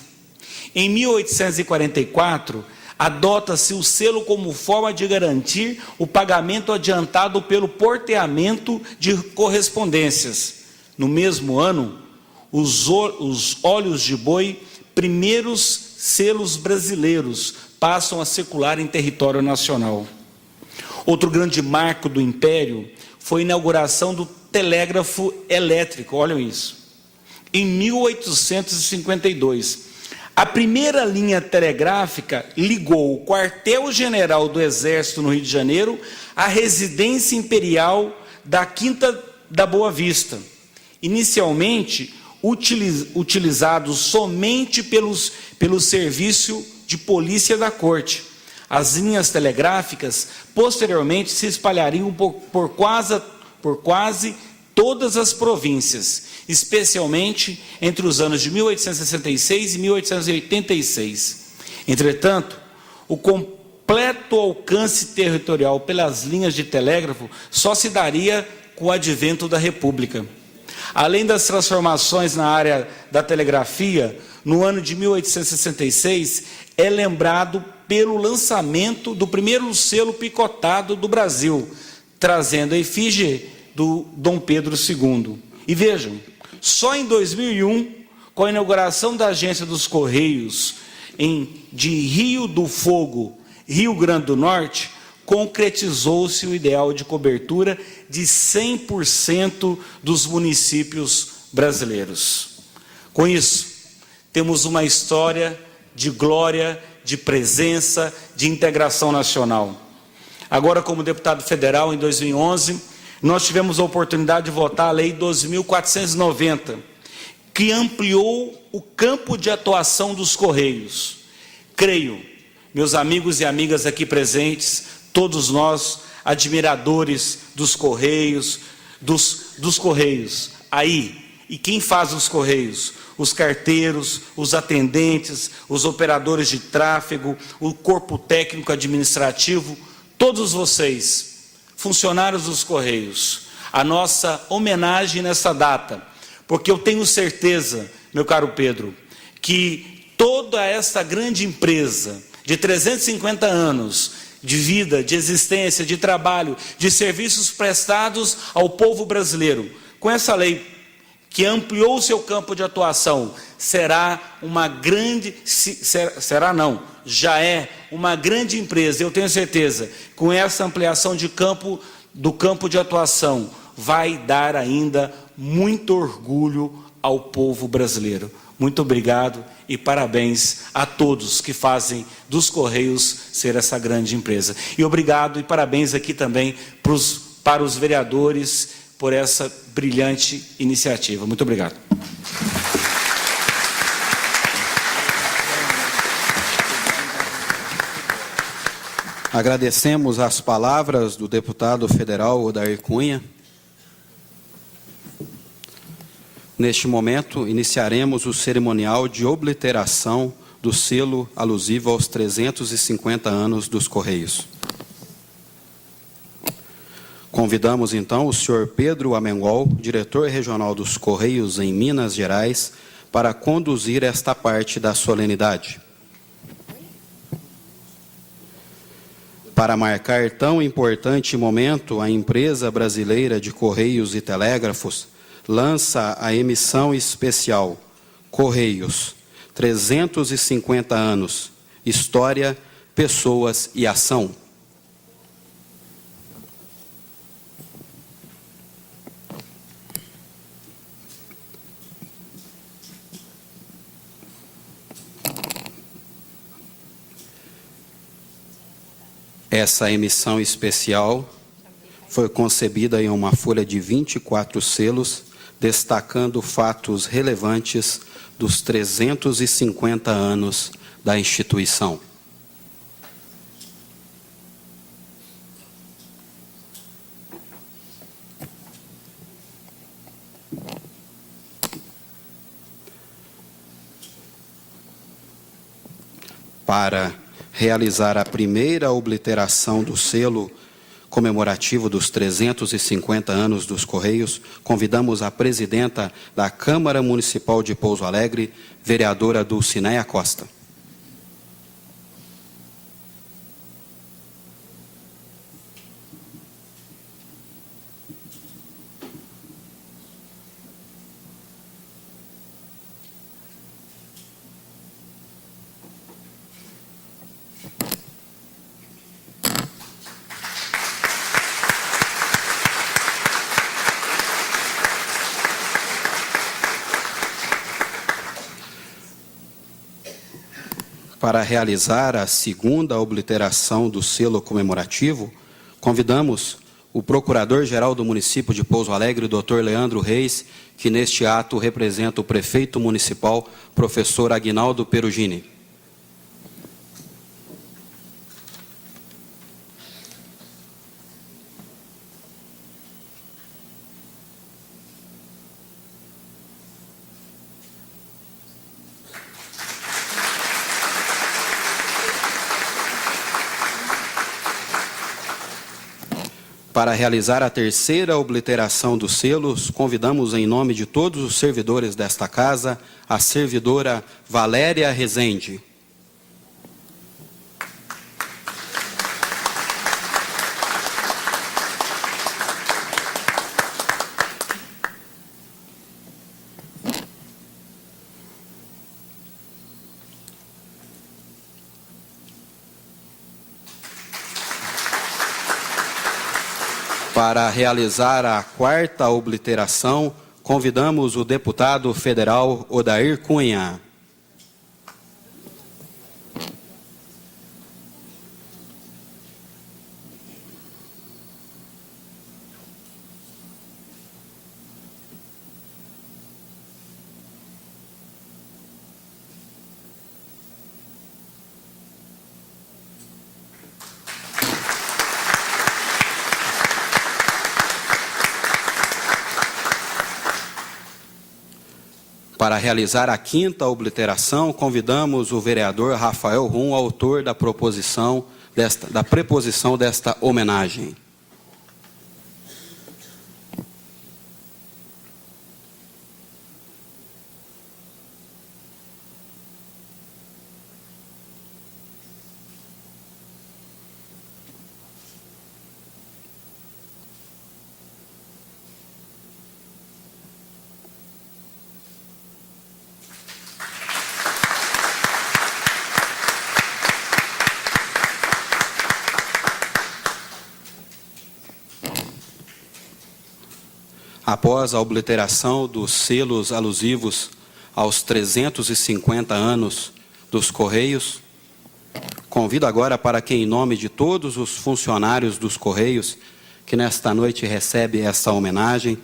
Em 1844, adota-se o selo como forma de garantir o pagamento adiantado pelo porteamento de correspondências. No mesmo ano, os óleos de boi, primeiros selos brasileiros, passam a circular em território nacional. Outro grande marco do Império foi a inauguração do telégrafo elétrico, olhem isso, em 1852. A primeira linha telegráfica ligou o quartel-general do Exército no Rio de Janeiro à residência imperial da Quinta da Boa Vista, inicialmente utilizado somente pelo serviço de polícia da corte. As linhas telegráficas posteriormente se espalhariam por quase todas as províncias, especialmente entre os anos de 1866 e 1886. Entretanto, o completo alcance territorial pelas linhas de telégrafo só se daria com o advento da República. Além das transformações na área da telegrafia, no ano de 1866, é lembrado pelo lançamento do primeiro selo picotado do Brasil, trazendo a efígie do Dom Pedro II. E vejam, só em 2001, com a inauguração da Agência dos Correios de Rio do Fogo, Rio Grande do Norte, concretizou-se o ideal de cobertura de 100% dos municípios brasileiros. Com isso, temos uma história de glória, de presença, de integração nacional. Agora, como deputado federal, em 2011, nós tivemos a oportunidade de votar a Lei 2.490, que ampliou o campo de atuação dos Correios. Creio, meus amigos e amigas aqui presentes, todos nós, admiradores dos Correios, dos Correios, aí, E quem faz os Correios? Os carteiros, os atendentes, os operadores de tráfego, o corpo técnico administrativo, todos vocês, funcionários dos Correios, a nossa homenagem nessa data, porque eu tenho certeza, meu caro Pedro, que toda essa grande empresa de 350 anos de vida, de existência, de trabalho, de serviços prestados ao povo brasileiro, com essa lei que ampliou o seu campo de atuação, será uma grande, já é uma grande empresa. Eu tenho certeza, com essa ampliação do campo de atuação, vai dar ainda muito orgulho ao povo brasileiro. Muito obrigado e parabéns a todos que fazem dos Correios ser essa grande empresa. E obrigado e parabéns aqui também para os vereadores por essa brilhante iniciativa. Muito obrigado. Agradecemos as palavras do deputado federal Odair Cunha. Neste momento, iniciaremos o cerimonial de obliteração do selo alusivo aos 350 anos dos Correios. Convidamos, então, o senhor Pedro Amengol, diretor regional dos Correios em Minas Gerais, para conduzir esta parte da solenidade. Para marcar tão importante momento, a empresa brasileira de Correios e Telégrafos lança a emissão especial Correios, 350 anos, História, Pessoas e Ação. Essa emissão especial foi concebida em uma folha de 24 selos, destacando fatos relevantes dos 350 anos da instituição. Para realizar a primeira obliteração do selo comemorativo dos 350 anos dos Correios, convidamos a presidenta da Câmara Municipal de Pouso Alegre, vereadora Dulcinéia Costa. Para realizar a segunda obliteração do selo comemorativo, convidamos o Procurador-Geral do município de Pouso Alegre, Dr. Leandro Reis, que neste ato representa o Prefeito Municipal, professor Aguinaldo Perugini. Para realizar a terceira obliteração dos selos, convidamos em nome de todos os servidores desta casa, a servidora Valéria Rezende. Para realizar a quarta obliteração, convidamos o deputado federal Odair Cunha. Para realizar a 5ª obliteração, convidamos o vereador Rafael Rum, autor da preposição desta homenagem. Após a obliteração dos selos alusivos aos 350 anos dos Correios, convido agora para que, em nome de todos os funcionários dos Correios, que nesta noite recebe essa homenagem,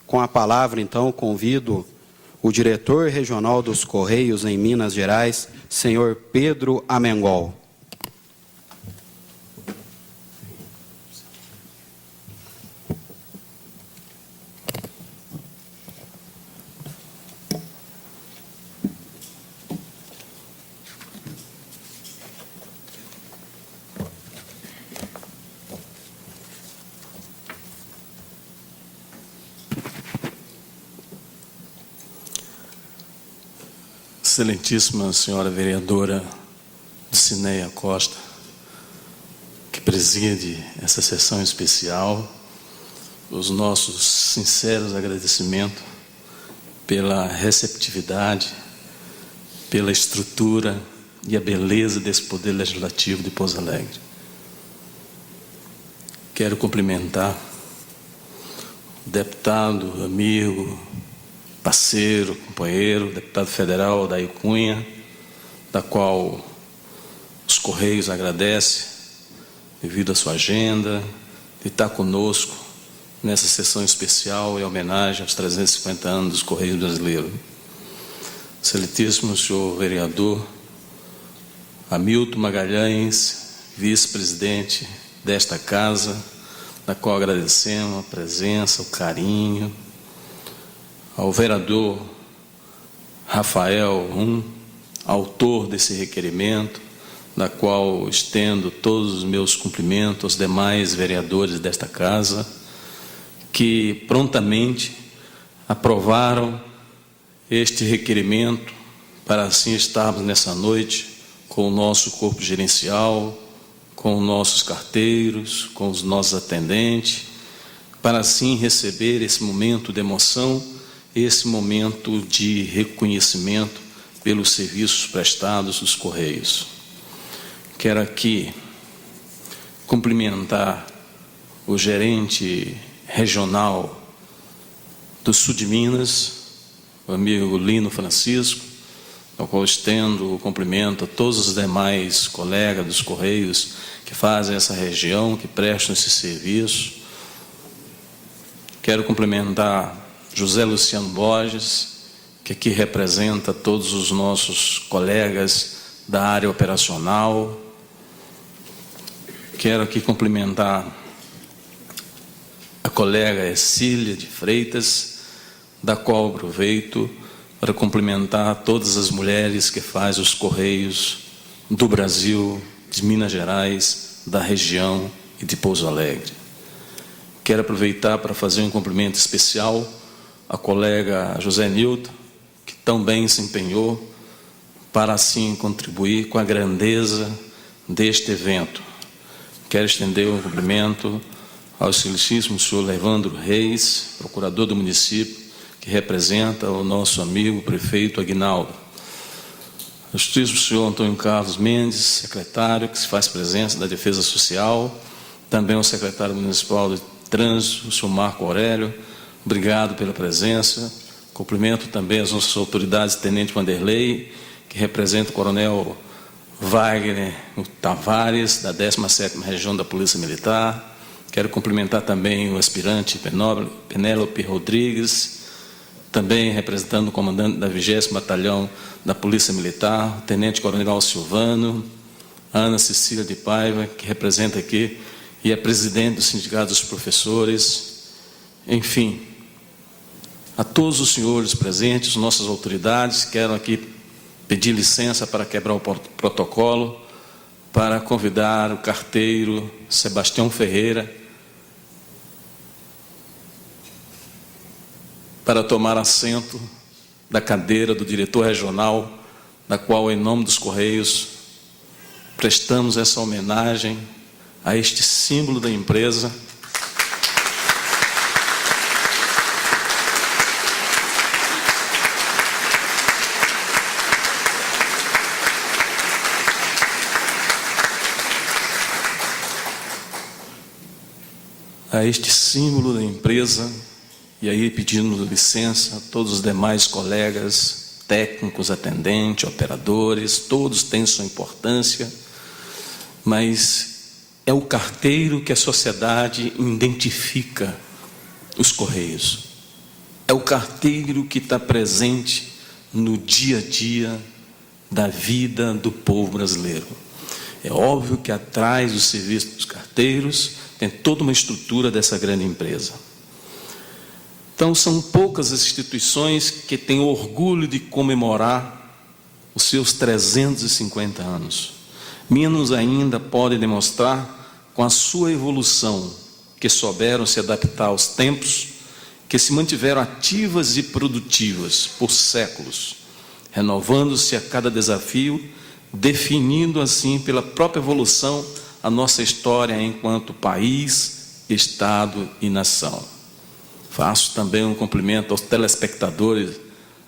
com a palavra, então, convido o diretor regional dos Correios em Minas Gerais, senhor Pedro Amengol. Excelentíssima senhora vereadora Dulcineia Costa, que preside essa sessão especial, os nossos sinceros agradecimentos pela receptividade, pela estrutura e a beleza desse Poder Legislativo de Pouso Alegre. Quero cumprimentar o deputado, amigo, parceiro, companheiro, deputado federal Odair Cunha, da qual os Correios agradecem, devido à sua agenda, de estar conosco nessa sessão especial em homenagem aos 350 anos dos Correios brasileiros. Excelentíssimo senhor vereador Hamilton Magalhães, vice-presidente desta casa, da qual agradecemos a presença, o carinho, ao vereador Rafael Rum, autor desse requerimento, da qual estendo todos os meus cumprimentos aos demais vereadores desta casa, que prontamente aprovaram este requerimento para assim estarmos nessa noite com o nosso corpo gerencial, com os nossos carteiros, com os nossos atendentes, para assim receber esse momento de emoção, esse momento de reconhecimento pelos serviços prestados dos Correios. Quero aqui cumprimentar o gerente regional do Sul de Minas, o amigo Lino Francisco, ao qual estendo o cumprimento a todos os demais colegas dos Correios que fazem essa região, que prestam esse serviço. Quero cumprimentar José Luciano Borges, que aqui representa todos os nossos colegas da área operacional. Quero aqui cumprimentar a colega Ercília de Freitas, da qual aproveito para cumprimentar todas as mulheres que fazem os Correios do Brasil, de Minas Gerais, da região e de Pouso Alegre. Quero aproveitar para fazer um cumprimento especial a colega José Nilton, que tão bem se empenhou para assim contribuir com a grandeza deste evento. Quero estender um cumprimento ao excelentíssimo senhor Levandro Reis, procurador do município, que representa o nosso amigo prefeito Aguinaldo. Ao excelentíssimo senhor Antônio Carlos Mendes, secretário, que se faz presença da Defesa Social, também o secretário municipal de Trânsito, o senhor Marco Aurélio. Obrigado pela presença. Cumprimento também as nossas autoridades, Tenente Vanderlei, que representa o Coronel Wagner Tavares, da 17ª Região da Polícia Militar. Quero cumprimentar também o aspirante Penélope Rodrigues, também representando o comandante da 20º Batalhão da Polícia Militar, o Tenente Coronel Silvano, Ana Cecília de Paiva, que representa aqui, e é presidente do Sindicato dos Professores. Enfim, A todos os senhores presentes, nossas autoridades, quero aqui pedir licença para quebrar o protocolo, para convidar o carteiro Sebastião Ferreira para tomar assento da cadeira do diretor regional, da qual, em nome dos Correios, prestamos essa homenagem a este símbolo da empresa. A este símbolo da empresa, e aí pedindo licença a todos os demais colegas, técnicos, atendentes, operadores, todos têm sua importância, mas é o carteiro que a sociedade identifica os Correios. É o carteiro que está presente no dia a dia da vida do povo brasileiro. É óbvio que atrás do serviço dos carteiros tem toda uma estrutura dessa grande empresa. Então, são poucas as instituições que têm orgulho de comemorar os seus 350 anos. Menos ainda podem demonstrar com a sua evolução, que souberam se adaptar aos tempos, que se mantiveram ativas e produtivas por séculos, renovando-se a cada desafio, definindo assim pela própria evolução a nossa história enquanto país, Estado e nação. Faço também um cumprimento aos telespectadores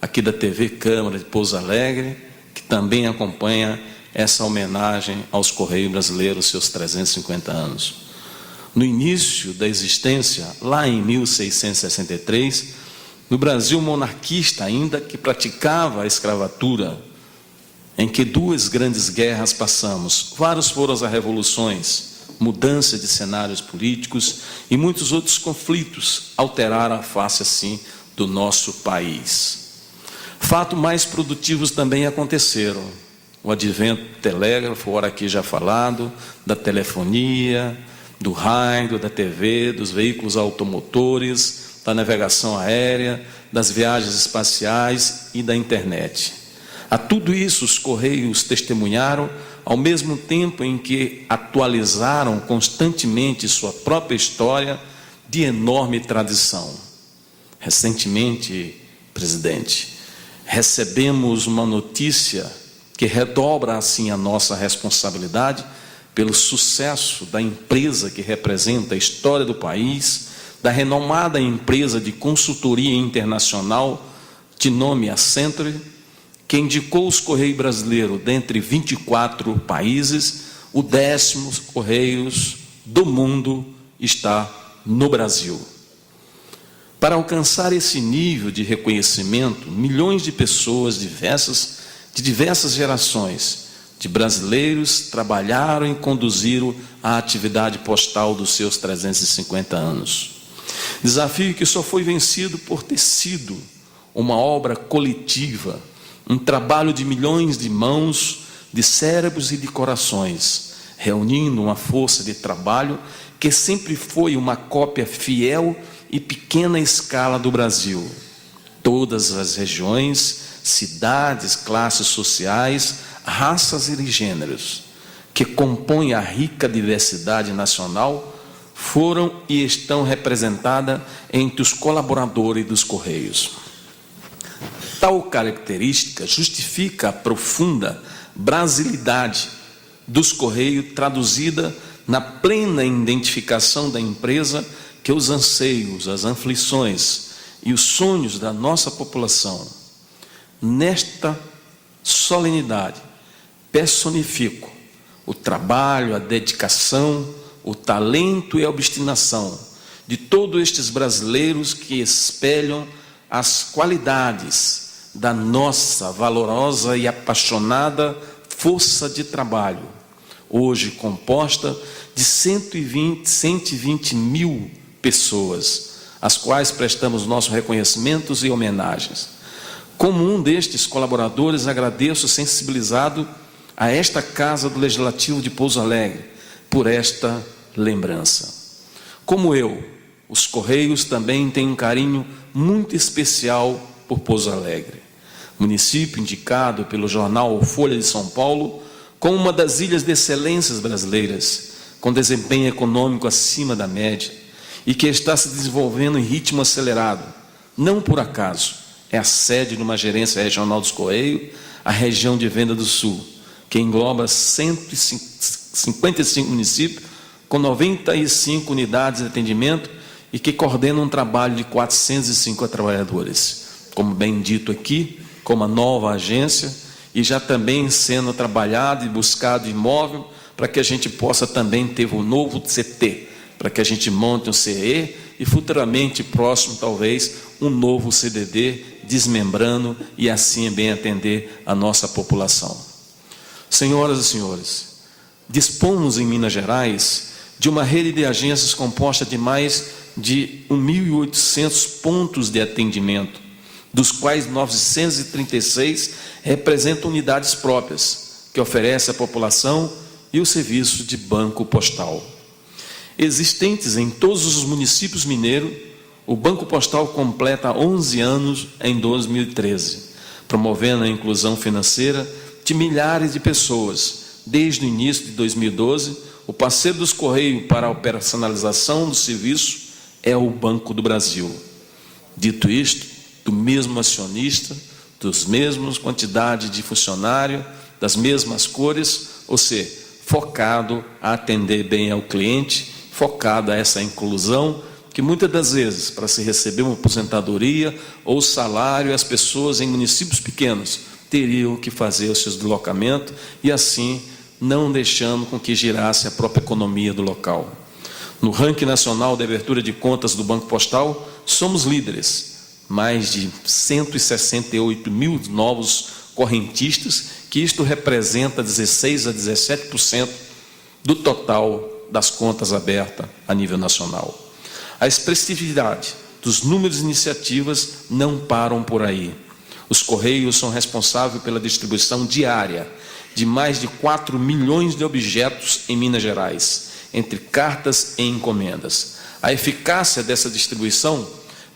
aqui da TV Câmara de Pouso Alegre, que também acompanha essa homenagem aos Correios Brasileiros, seus 350 anos. No início da existência, lá em 1663, no Brasil monarquista ainda, que praticava a escravatura, em que 2 grandes guerras passamos, várias foram as revoluções, mudança de cenários políticos e muitos outros conflitos alteraram a face assim do nosso país. Fatos mais produtivos também aconteceram. O advento do telégrafo, ora aqui já falado, da telefonia, do rádio, da TV, dos veículos automotores, da navegação aérea, das viagens espaciais e da internet. A tudo isso os Correios testemunharam, ao mesmo tempo em que atualizaram constantemente sua própria história de enorme tradição. Recentemente, presidente, recebemos uma notícia que redobra assim a nossa responsabilidade pelo sucesso da empresa que representa a história do país, da renomada empresa de consultoria internacional de nome Accenture, que indicou os Correios Brasileiros, dentre 24 países, o 10º Correios do mundo está no Brasil. Para alcançar esse nível de reconhecimento, milhões de pessoas de diversas gerações de brasileiros trabalharam e conduziram a atividade postal dos seus 350 anos. Desafio que só foi vencido por ter sido uma obra coletiva, um trabalho de milhões de mãos, de cérebros e de corações, reunindo uma força de trabalho que sempre foi uma cópia fiel e pequena escala do Brasil. Todas as regiões, cidades, classes sociais, raças e gêneros que compõem a rica diversidade nacional foram e estão representadas entre os colaboradores dos Correios. Tal característica justifica a profunda brasilidade dos Correios, traduzida na plena identificação da empresa que os anseios, as aflições e os sonhos da nossa população. Nesta solenidade, personifico o trabalho, a dedicação, o talento e a obstinação de todos estes brasileiros que espelham as qualidades da nossa valorosa e apaixonada força de trabalho, hoje composta de 120 mil pessoas, às quais prestamos nossos reconhecimentos e homenagens. Como um destes colaboradores, agradeço sensibilizado a esta Casa do Legislativo de Pouso Alegre por esta lembrança. Como eu, os Correios também têm um carinho muito especial por Pouso Alegre, município indicado pelo jornal Folha de São Paulo como uma das ilhas de excelências brasileiras, com desempenho econômico acima da média e que está se desenvolvendo em ritmo acelerado. Não por acaso, é a sede de uma gerência regional dos Correios, a região de Venda do Sul, que engloba 155 municípios, com 95 unidades de atendimento e que coordena um trabalho de 405 trabalhadores. Como bem dito aqui, com uma nova agência e já também sendo trabalhado e buscado imóvel para que a gente possa também ter um novo CT, para que a gente monte um CE e futuramente, próximo talvez, um novo CDD, desmembrando e assim bem atender a nossa população. Senhoras e senhores, dispomos em Minas Gerais de uma rede de agências composta de mais de 1.800 pontos de atendimento, dos quais 936 representam unidades próprias, que oferecem à população e o serviço de banco postal. Existentes em todos os municípios mineiros, o Banco Postal completa 11 anos em 2013, promovendo a inclusão financeira de milhares de pessoas. Desde o início de 2012, o parceiro dos Correios para a operacionalização do serviço é o Banco do Brasil. Dito isto, do mesmo acionista, dos mesmos quantidade de funcionário, das mesmas cores, ou seja, focado a atender bem ao cliente, focado a essa inclusão, que muitas das vezes, para se receber uma aposentadoria ou salário, as pessoas em municípios pequenos teriam que fazer os seus deslocamentos e assim não deixando com que girasse a própria economia do local. No ranking nacional de abertura de contas do Banco Postal, somos líderes. Mais de 168 mil novos correntistas, que isto representa 16 a 17% do total das contas abertas a nível nacional. A expressividade dos números de iniciativas não param por aí. Os Correios são responsáveis pela distribuição diária de mais de 4 milhões de objetos em Minas Gerais, entre cartas e encomendas. A eficácia dessa distribuição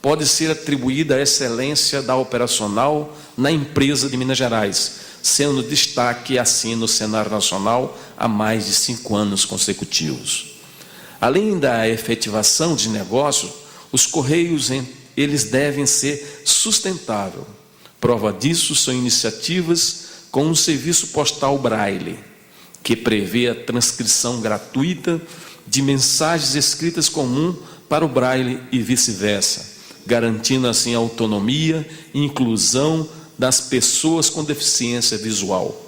pode ser atribuída à excelência da operacional na empresa de Minas Gerais, sendo destaque assim no cenário nacional há mais de 5 anos consecutivos. Além da efetivação de negócio, os Correios eles devem ser sustentáveis. Prova disso são iniciativas com o Serviço Postal Braille, que prevê a transcrição gratuita de mensagens escritas comum para o Braille e vice-versa, garantindo assim a autonomia e inclusão das pessoas com deficiência visual.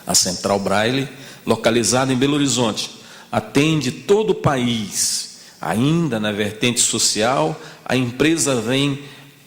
A Central Braille, localizada em Belo Horizonte, atende todo o país. Ainda na vertente social, a empresa vem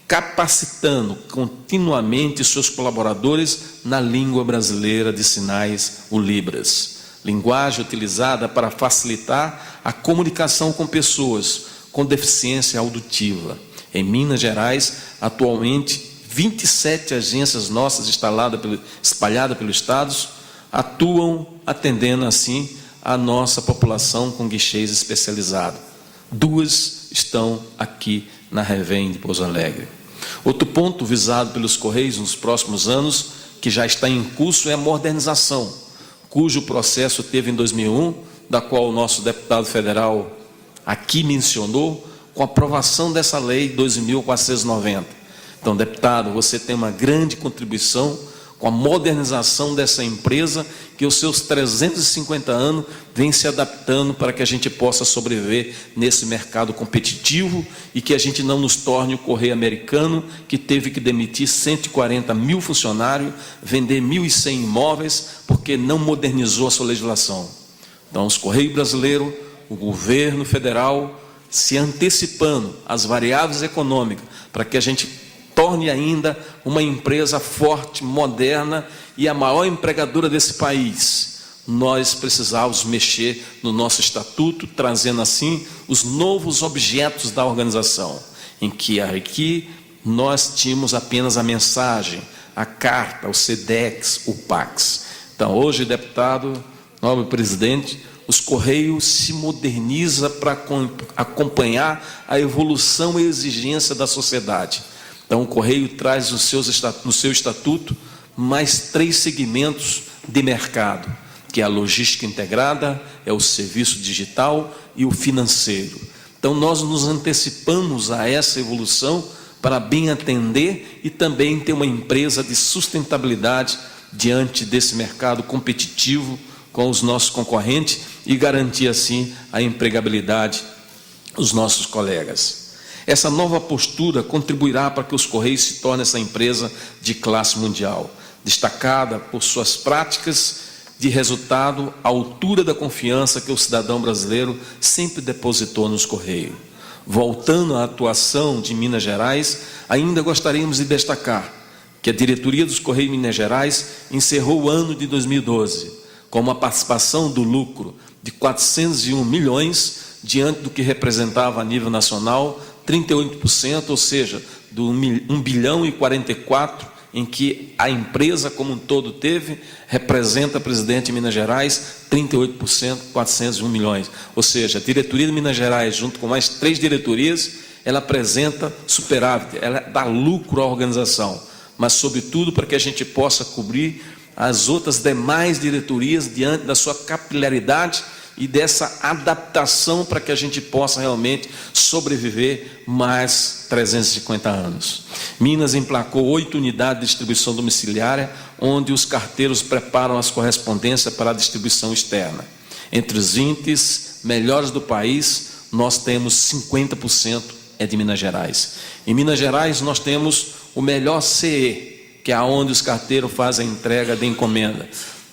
capacitando continuamente seus colaboradores na língua brasileira de sinais, o Libras, linguagem utilizada para facilitar a comunicação com pessoas com deficiência auditiva. Em Minas Gerais, atualmente, 27 agências nossas espalhadas pelos estados atuam atendendo assim a nossa população com guichês especializados. 2 estão aqui na Revém de Pouso Alegre. Outro ponto visado pelos Correios nos próximos anos, que já está em curso, é a modernização, cujo processo teve em 2001, da qual o nosso deputado federal aqui mencionou, com a aprovação dessa lei 2.490. Então, deputado, você tem uma grande contribuição com a modernização dessa empresa, que os seus 350 anos vem se adaptando para que a gente possa sobreviver nesse mercado competitivo e que a gente não nos torne o Correio americano, que teve que demitir 140 mil funcionários, vender 1.100 imóveis, porque não modernizou a sua legislação. Então, os Correios brasileiros, o governo federal, se antecipando às variáveis econômicas, para que a gente torne ainda uma empresa forte, moderna e a maior empregadora desse país. Nós precisávamos mexer no nosso estatuto, trazendo assim os novos objetos da organização, em que aqui nós tínhamos apenas a mensagem, a carta, o SEDEX, o PAX. Então, hoje, deputado, nobre presidente, Os Correios se moderniza para acompanhar a evolução e exigência da sociedade. Então, o Correio traz no seu estatuto mais 3 segmentos de mercado, que é a logística integrada, é o serviço digital e o financeiro. Então, nós nos antecipamos a essa evolução para bem atender e também ter uma empresa de sustentabilidade diante desse mercado competitivo com os nossos concorrentes e garantir assim a empregabilidade dos nossos colegas. Essa nova postura contribuirá para que os Correios se tornem essa empresa de classe mundial, destacada por suas práticas de resultado à altura da confiança que o cidadão brasileiro sempre depositou nos Correios. Voltando à atuação de Minas Gerais, ainda gostaríamos de destacar que a diretoria dos Correios de Minas Gerais encerrou o ano de 2012 com uma participação do lucro de 401 milhões, diante do que representava a nível nacional 38%, ou seja, do 1 bilhão e 44 em que a empresa como um todo teve, representa, presidente de Minas Gerais, 38%, 401 milhões. Ou seja, a diretoria de Minas Gerais, junto com mais 3 diretorias, ela apresenta superávit, ela dá lucro à organização, mas sobretudo para que a gente possa cobrir as outras demais diretorias diante da sua capilaridade e dessa adaptação para que a gente possa realmente sobreviver mais 350 anos. Minas emplacou 8 unidades de distribuição domiciliária, onde os carteiros preparam as correspondências para a distribuição externa. Entre os índices melhores do país, nós temos 50% de Minas Gerais. Em Minas Gerais, nós temos o melhor CE, que é onde os carteiros fazem a entrega de encomenda.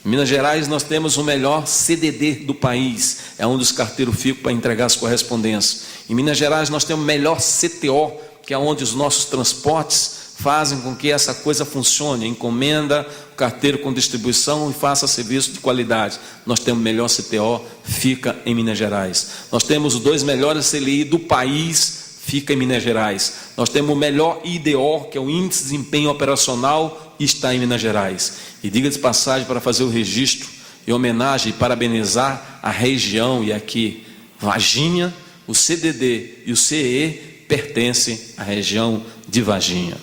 Em Minas Gerais, nós temos o melhor CDD do país, é onde os carteiros ficam para entregar as correspondências. Em Minas Gerais, nós temos o melhor CTO, que é onde os nossos transportes fazem com que essa coisa funcione, encomenda, o carteiro com distribuição e faça serviço de qualidade. Nós temos o melhor CTO, fica em Minas Gerais. Nós temos os 2 melhores CLI do país, fica em Minas Gerais. Nós temos o melhor IDO, que é o Índice de Desempenho Operacional, e está em Minas Gerais. E diga de passagem, para fazer o registro em homenagem e parabenizar a região, e aqui Varginha, o CDD e o CE pertencem à região de Varginha.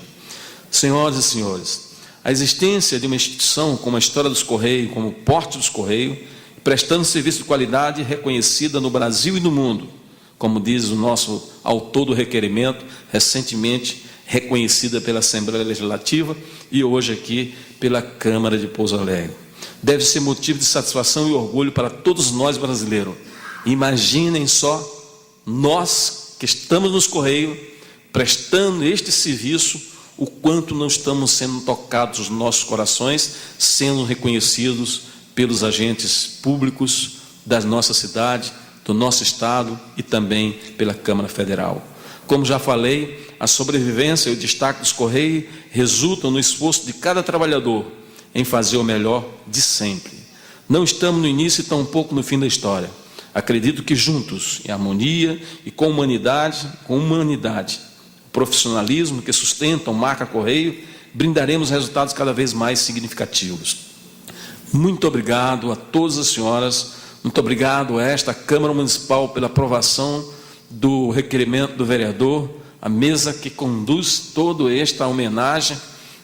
Senhoras e senhores, a existência de uma instituição como a História dos Correios, como o Porte dos Correios, prestando serviço de qualidade reconhecida no Brasil e no mundo, como diz o nosso autor do requerimento, recentemente reconhecida pela Assembleia Legislativa e hoje aqui pela Câmara de Pouso Alegre. Deve ser motivo de satisfação e orgulho para todos nós brasileiros. Imaginem só, nós que estamos nos Correios, prestando este serviço, o quanto não estamos sendo tocados os nossos corações, sendo reconhecidos pelos agentes públicos da nossa cidade, do nosso Estado e também pela Câmara Federal. Como já falei, a sobrevivência e o destaque dos Correios resultam no esforço de cada trabalhador em fazer o melhor de sempre. Não estamos no início e tampouco no fim da história. Acredito que juntos, em harmonia e com humanidade, o profissionalismo que sustenta a marca Correio, brindaremos resultados cada vez mais significativos. Muito obrigado a todas as senhoras, muito obrigado a esta Câmara Municipal pela aprovação do requerimento do vereador, a mesa que conduz toda esta homenagem,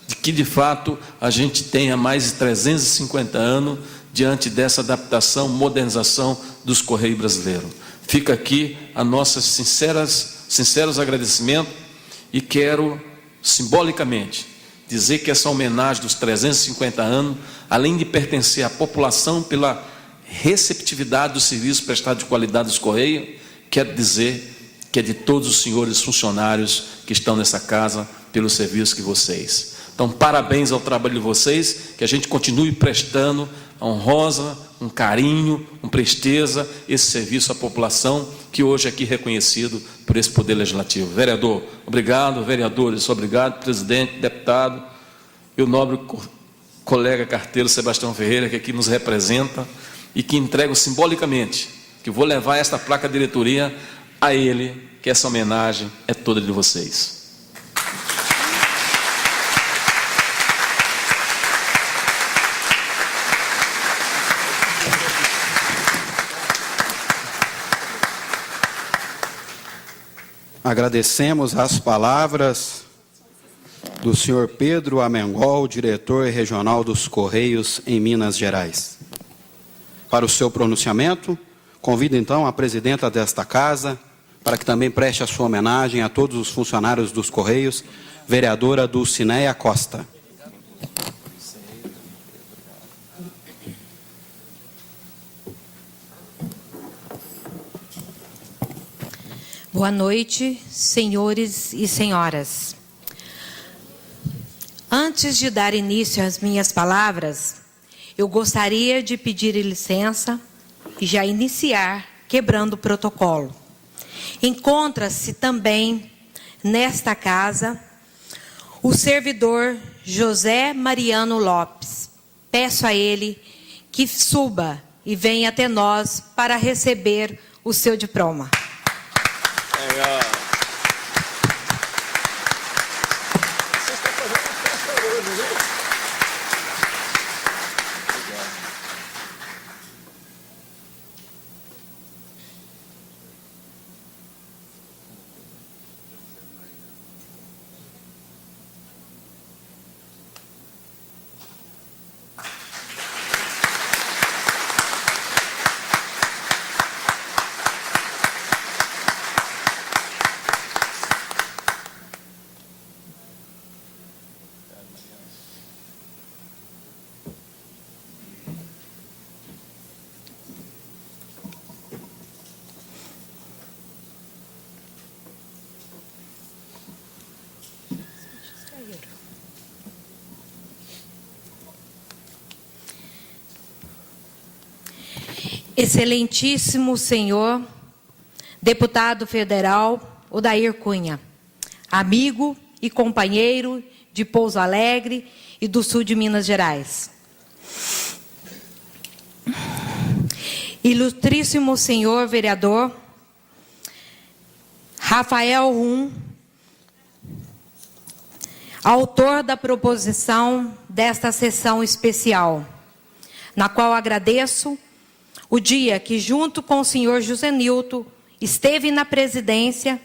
de que de fato a gente tenha mais de 350 anos diante dessa adaptação, modernização dos Correios brasileiros. Fica aqui a nossos sinceros agradecimentos e quero, simbolicamente, dizer que essa homenagem dos 350 anos, além de pertencer à população pela receptividade do serviço prestado de qualidade dos Correios, quero dizer que é de todos os senhores funcionários que estão nessa casa pelo serviço que vocês. Então, parabéns ao trabalho de vocês, que a gente continue prestando honrosa, um carinho, com presteza, esse serviço à população, que hoje é aqui reconhecido por esse Poder Legislativo. Vereador, obrigado. Vereadores, obrigado. Presidente, deputado, e o nobre colega carteiro Sebastião Ferreira, que aqui nos representa e que entrego simbolicamente, que vou levar esta placa de diretoria a ele, que essa homenagem é toda de vocês. Agradecemos as palavras do senhor Pedro Amengol, diretor regional dos Correios em Minas Gerais. Para o seu pronunciamento, convido então a presidenta desta casa, para que também preste a sua homenagem a todos os funcionários dos Correios, vereadora Dulcineia Costa. Boa noite, senhores e senhoras. Antes de dar início às minhas palavras, eu gostaria de pedir licença e já iniciar quebrando o protocolo. Encontra-se também nesta casa o servidor José Mariano Lopes. Peço a ele que suba e venha até nós para receber o seu diploma. Excelentíssimo senhor deputado federal Odair Cunha, amigo e companheiro de Pouso Alegre e do sul de Minas Gerais. Ilustríssimo senhor vereador Rafael Rum, autor da proposição desta sessão especial, na qual agradeço o dia que, junto com o senhor José Nilton, esteve na presidência,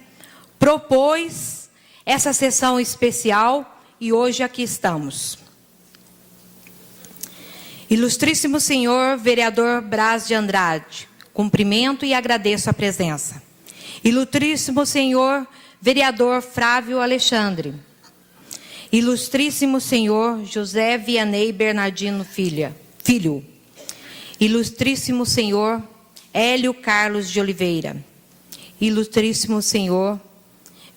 propôs essa sessão especial e hoje aqui estamos. Ilustríssimo senhor vereador Braz de Andrade, cumprimento e agradeço a presença. Ilustríssimo senhor vereador Flávio Alexandre. Ilustríssimo senhor José Vianney Bernardino Filho. Ilustríssimo senhor Hélio Carlos de Oliveira. Ilustríssimo senhor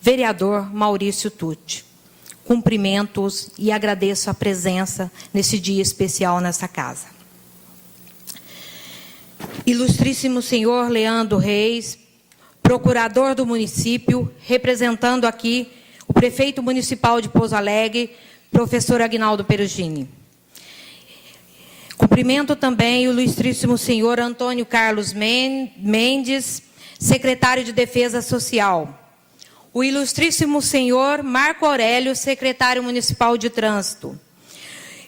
vereador Maurício Tucci. Cumprimento-os e agradeço a presença nesse dia especial nessa casa. Ilustríssimo senhor Leandro Reis, procurador do município, representando aqui o prefeito municipal de Pouso Alegre, professor Aguinaldo Perugini. Cumprimento também o ilustríssimo senhor Antônio Carlos Mendes, secretário de Defesa Social. O ilustríssimo senhor Marco Aurélio, secretário municipal de Trânsito.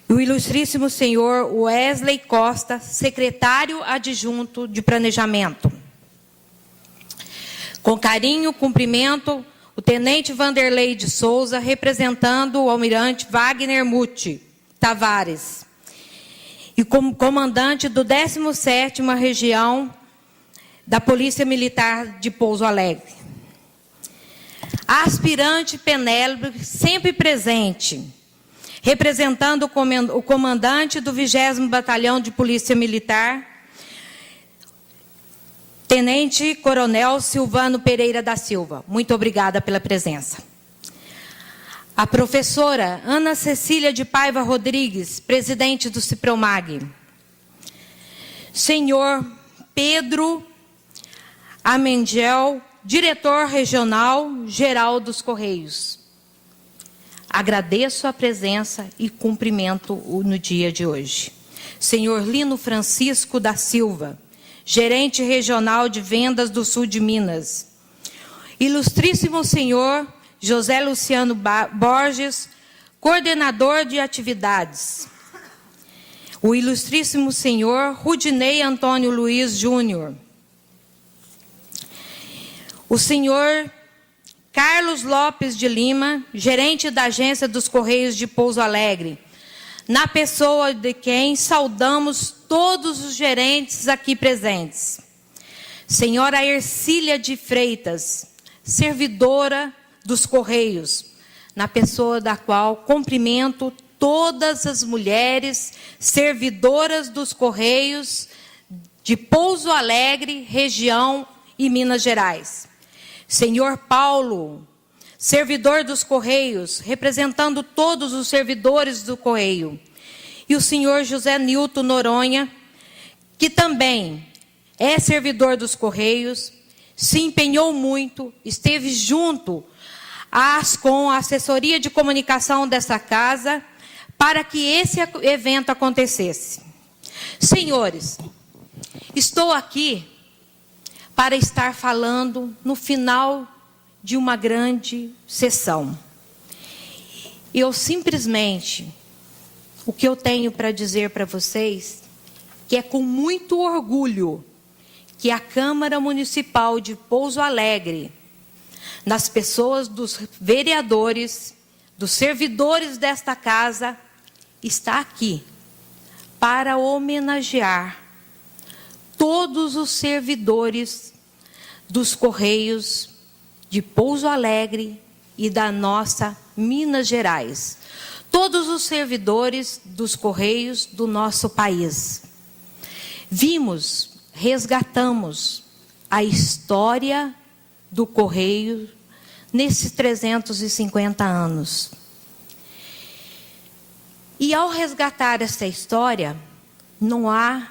E o ilustríssimo senhor Wesley Costa, secretário adjunto de Planejamento. Com carinho, cumprimento o tenente Vanderlei de Souza, representando o almirante Wagner Muti Tavares. E como comandante do 17ª Região da Polícia Militar de Pouso Alegre. A aspirante Penélope, sempre presente, representando o comandante do 20º Batalhão de Polícia Militar, Tenente Coronel Silvano Pereira da Silva. Muito obrigada pela presença. A professora Ana Cecília de Paiva Rodrigues, presidente do Cipromag. Senhor Pedro Amengel, diretor regional geral dos Correios. Agradeço a presença e cumprimento no dia de hoje. Senhor Lino Francisco da Silva, gerente regional de vendas do sul de Minas. Ilustríssimo senhor José Luciano Borges, coordenador de atividades. O ilustríssimo senhor Rudinei Antônio Luiz Júnior. O senhor Carlos Lopes de Lima, gerente da Agência dos Correios de Pouso Alegre, na pessoa de quem saudamos todos os gerentes aqui presentes. Senhora Ercília de Freitas, servidora dos Correios, na pessoa da qual cumprimento todas as mulheres servidoras dos Correios de Pouso Alegre, região e Minas Gerais. Senhor Paulo, servidor dos Correios, representando todos os servidores do Correio. E o senhor José Nilton Noronha, que também é servidor dos Correios, se empenhou muito, esteve junto com a assessoria de comunicação dessa casa para que esse evento acontecesse. Senhores, estou aqui para estar falando no final de uma grande sessão. Eu simplesmente, o que eu tenho para dizer para vocês, que é com muito orgulho que a Câmara Municipal de Pouso Alegre, nas pessoas dos vereadores, dos servidores desta casa, está aqui para homenagear todos os servidores dos Correios de Pouso Alegre e da nossa Minas Gerais. Todos os servidores dos Correios do nosso país. Resgatamos a história do Correio nesses 350 anos. E ao resgatar essa história, não há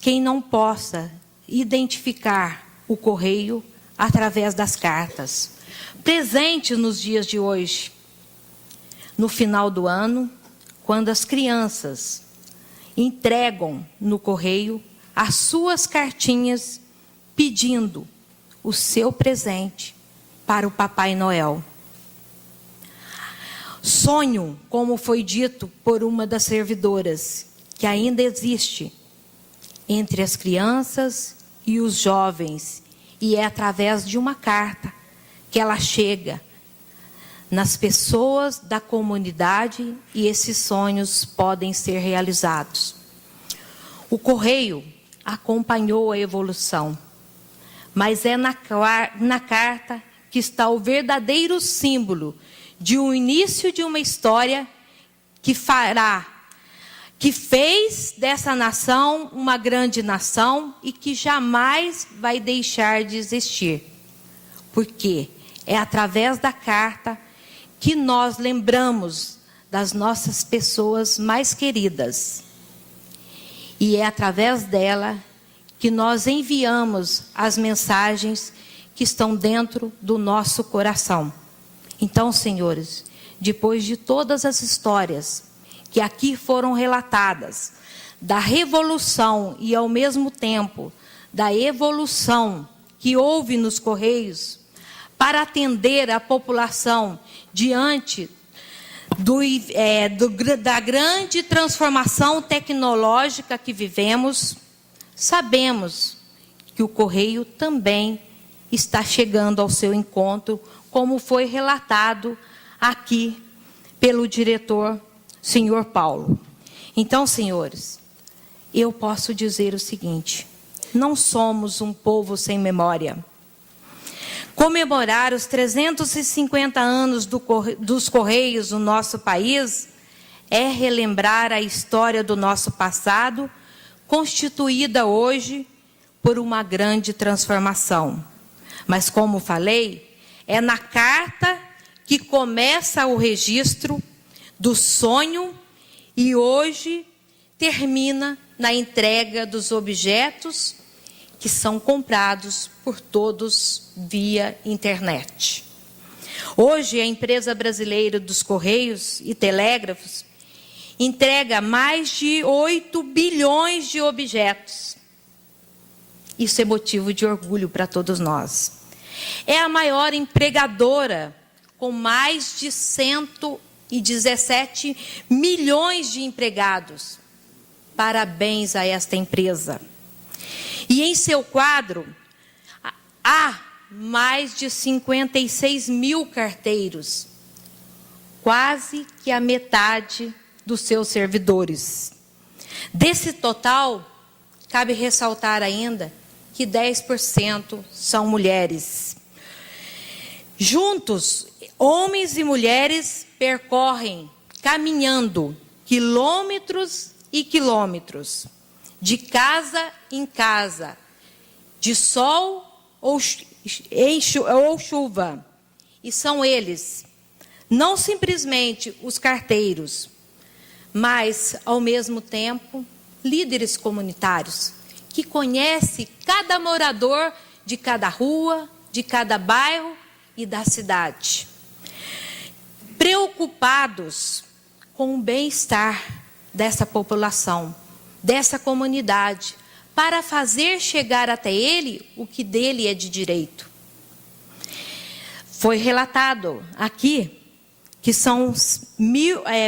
quem não possa identificar o Correio através das cartas. Presente nos dias de hoje, no final do ano, quando as crianças entregam no Correio as suas cartinhas pedindo o seu presente para o Papai Noel. Sonho, como foi dito por uma das servidoras, que ainda existe entre as crianças e os jovens, e é através de uma carta que ela chega nas pessoas da comunidade e esses sonhos podem ser realizados. O Correio acompanhou a evolução, mas é na carta que está o verdadeiro símbolo de um início de uma história que fez dessa nação uma grande nação e que jamais vai deixar de existir. Porque é através da carta que nós lembramos das nossas pessoas mais queridas. E é através dela que nós enviamos as mensagens que estão dentro do nosso coração. Então, senhores, depois de todas as histórias que aqui foram relatadas, da revolução e, ao mesmo tempo, da evolução que houve nos Correios, para atender a população diante da grande transformação tecnológica que vivemos, sabemos que o Correio também está chegando ao seu encontro, como foi relatado aqui pelo diretor, senhor Paulo. Então, senhores, eu posso dizer o seguinte: não somos um povo sem memória. Comemorar os 350 anos dos Correios no nosso país é relembrar a história do nosso passado, constituída hoje por uma grande transformação. Mas, como falei, é na carta que começa o registro do sonho e hoje termina na entrega dos objetos que são comprados por todos via internet. Hoje, a empresa brasileira dos Correios e Telégrafos entrega mais de 8 bilhões de objetos. Isso é motivo de orgulho para todos nós. É a maior empregadora, com mais de 117 milhões de empregados. Parabéns a esta empresa. E em seu quadro, há mais de 56 mil carteiros, quase que a metade dos seus servidores. Desse total, cabe ressaltar ainda que 10% são mulheres. Juntos, homens e mulheres percorrem, caminhando, quilômetros e quilômetros, de casa em casa, de sol ou chuva. E são eles, não simplesmente os carteiros, mas, ao mesmo tempo, líderes comunitários, que conhecem cada morador de cada rua, de cada bairro e da cidade. Preocupados com o bem-estar dessa população, dessa comunidade, para fazer chegar até ele o que dele é de direito. Foi relatado aqui que são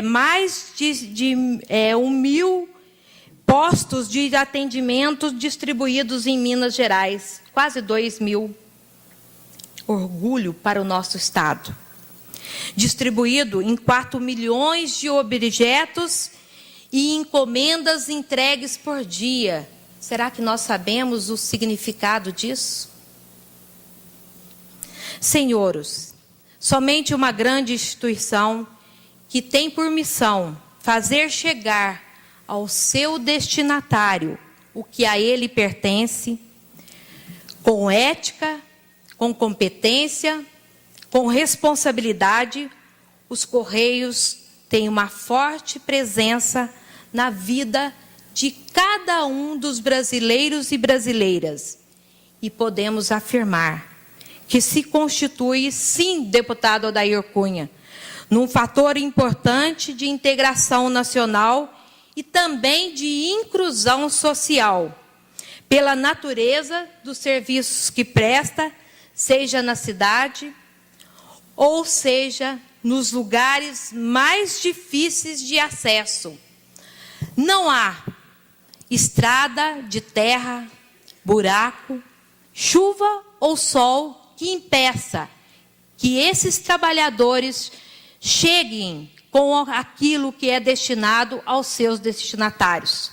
mais de 1.000 postos de atendimento distribuídos em Minas Gerais, quase 2.000. Orgulho para o nosso Estado. Distribuído em 4 milhões de objetos e encomendas entregues por dia. Será que nós sabemos o significado disso? Senhores, somente uma grande instituição que tem por missão fazer chegar ao seu destinatário o que a ele pertence, com ética, com competência, com responsabilidade, os Correios têm uma forte presença na vida de cada um dos brasileiros e brasileiras. E podemos afirmar que se constitui, sim, deputado Odair Cunha, num fator importante de integração nacional e também de inclusão social, pela natureza dos serviços que presta, seja na cidade, ou seja, nos lugares mais difíceis de acesso. Não há estrada de terra, buraco, chuva ou sol que impeça que esses trabalhadores cheguem com aquilo que é destinado aos seus destinatários.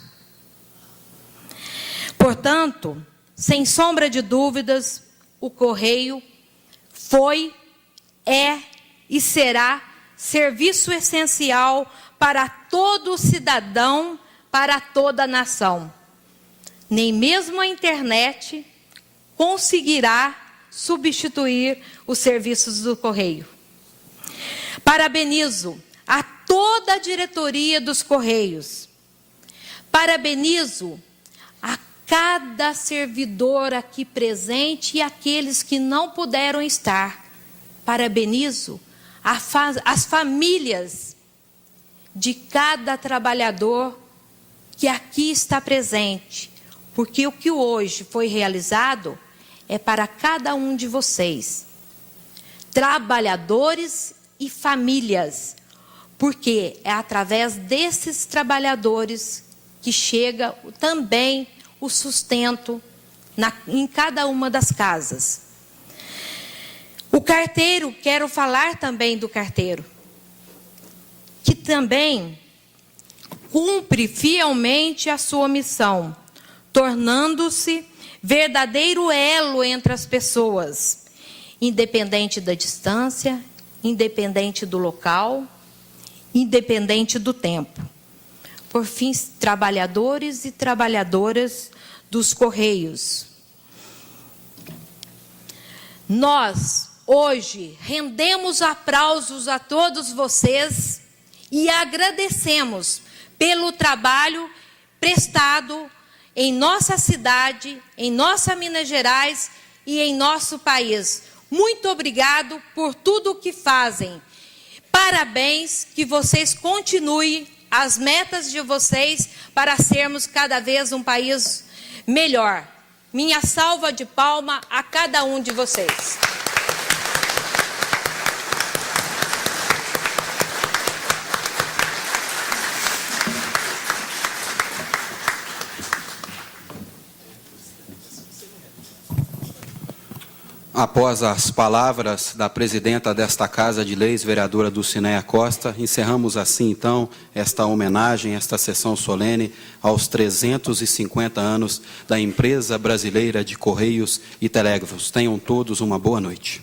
Portanto, sem sombra de dúvidas, o Correio foi, é e será serviço essencial para todo cidadão, para toda a nação. Nem mesmo a internet conseguirá substituir os serviços do Correio. Parabenizo a toda a diretoria dos Correios. Parabenizo a cada servidor aqui presente e aqueles que não puderam estar. Parabenizo as famílias de cada trabalhador que aqui está presente, porque o que hoje foi realizado é para cada um de vocês, trabalhadores e famílias, porque é através desses trabalhadores que chega também o sustento em cada uma das casas. O carteiro, quero falar também do carteiro, que também cumpre fielmente a sua missão, tornando-se verdadeiro elo entre as pessoas, independente da distância, independente do local, independente do tempo. Por fim, trabalhadores e trabalhadoras dos Correios. Nós, hoje, rendemos aplausos a todos vocês e agradecemos pelo trabalho prestado em nossa cidade, em nossa Minas Gerais e em nosso país. Muito obrigado por tudo o que fazem. Parabéns, que vocês continuem as metas de vocês para sermos cada vez um país melhor. Minha salva de palma a cada um de vocês. Após as palavras da presidenta desta Casa de Leis, vereadora Dulcineia Costa, encerramos assim, então, esta homenagem, esta sessão solene aos 350 anos da Empresa Brasileira de Correios e Telégrafos. Tenham todos uma boa noite.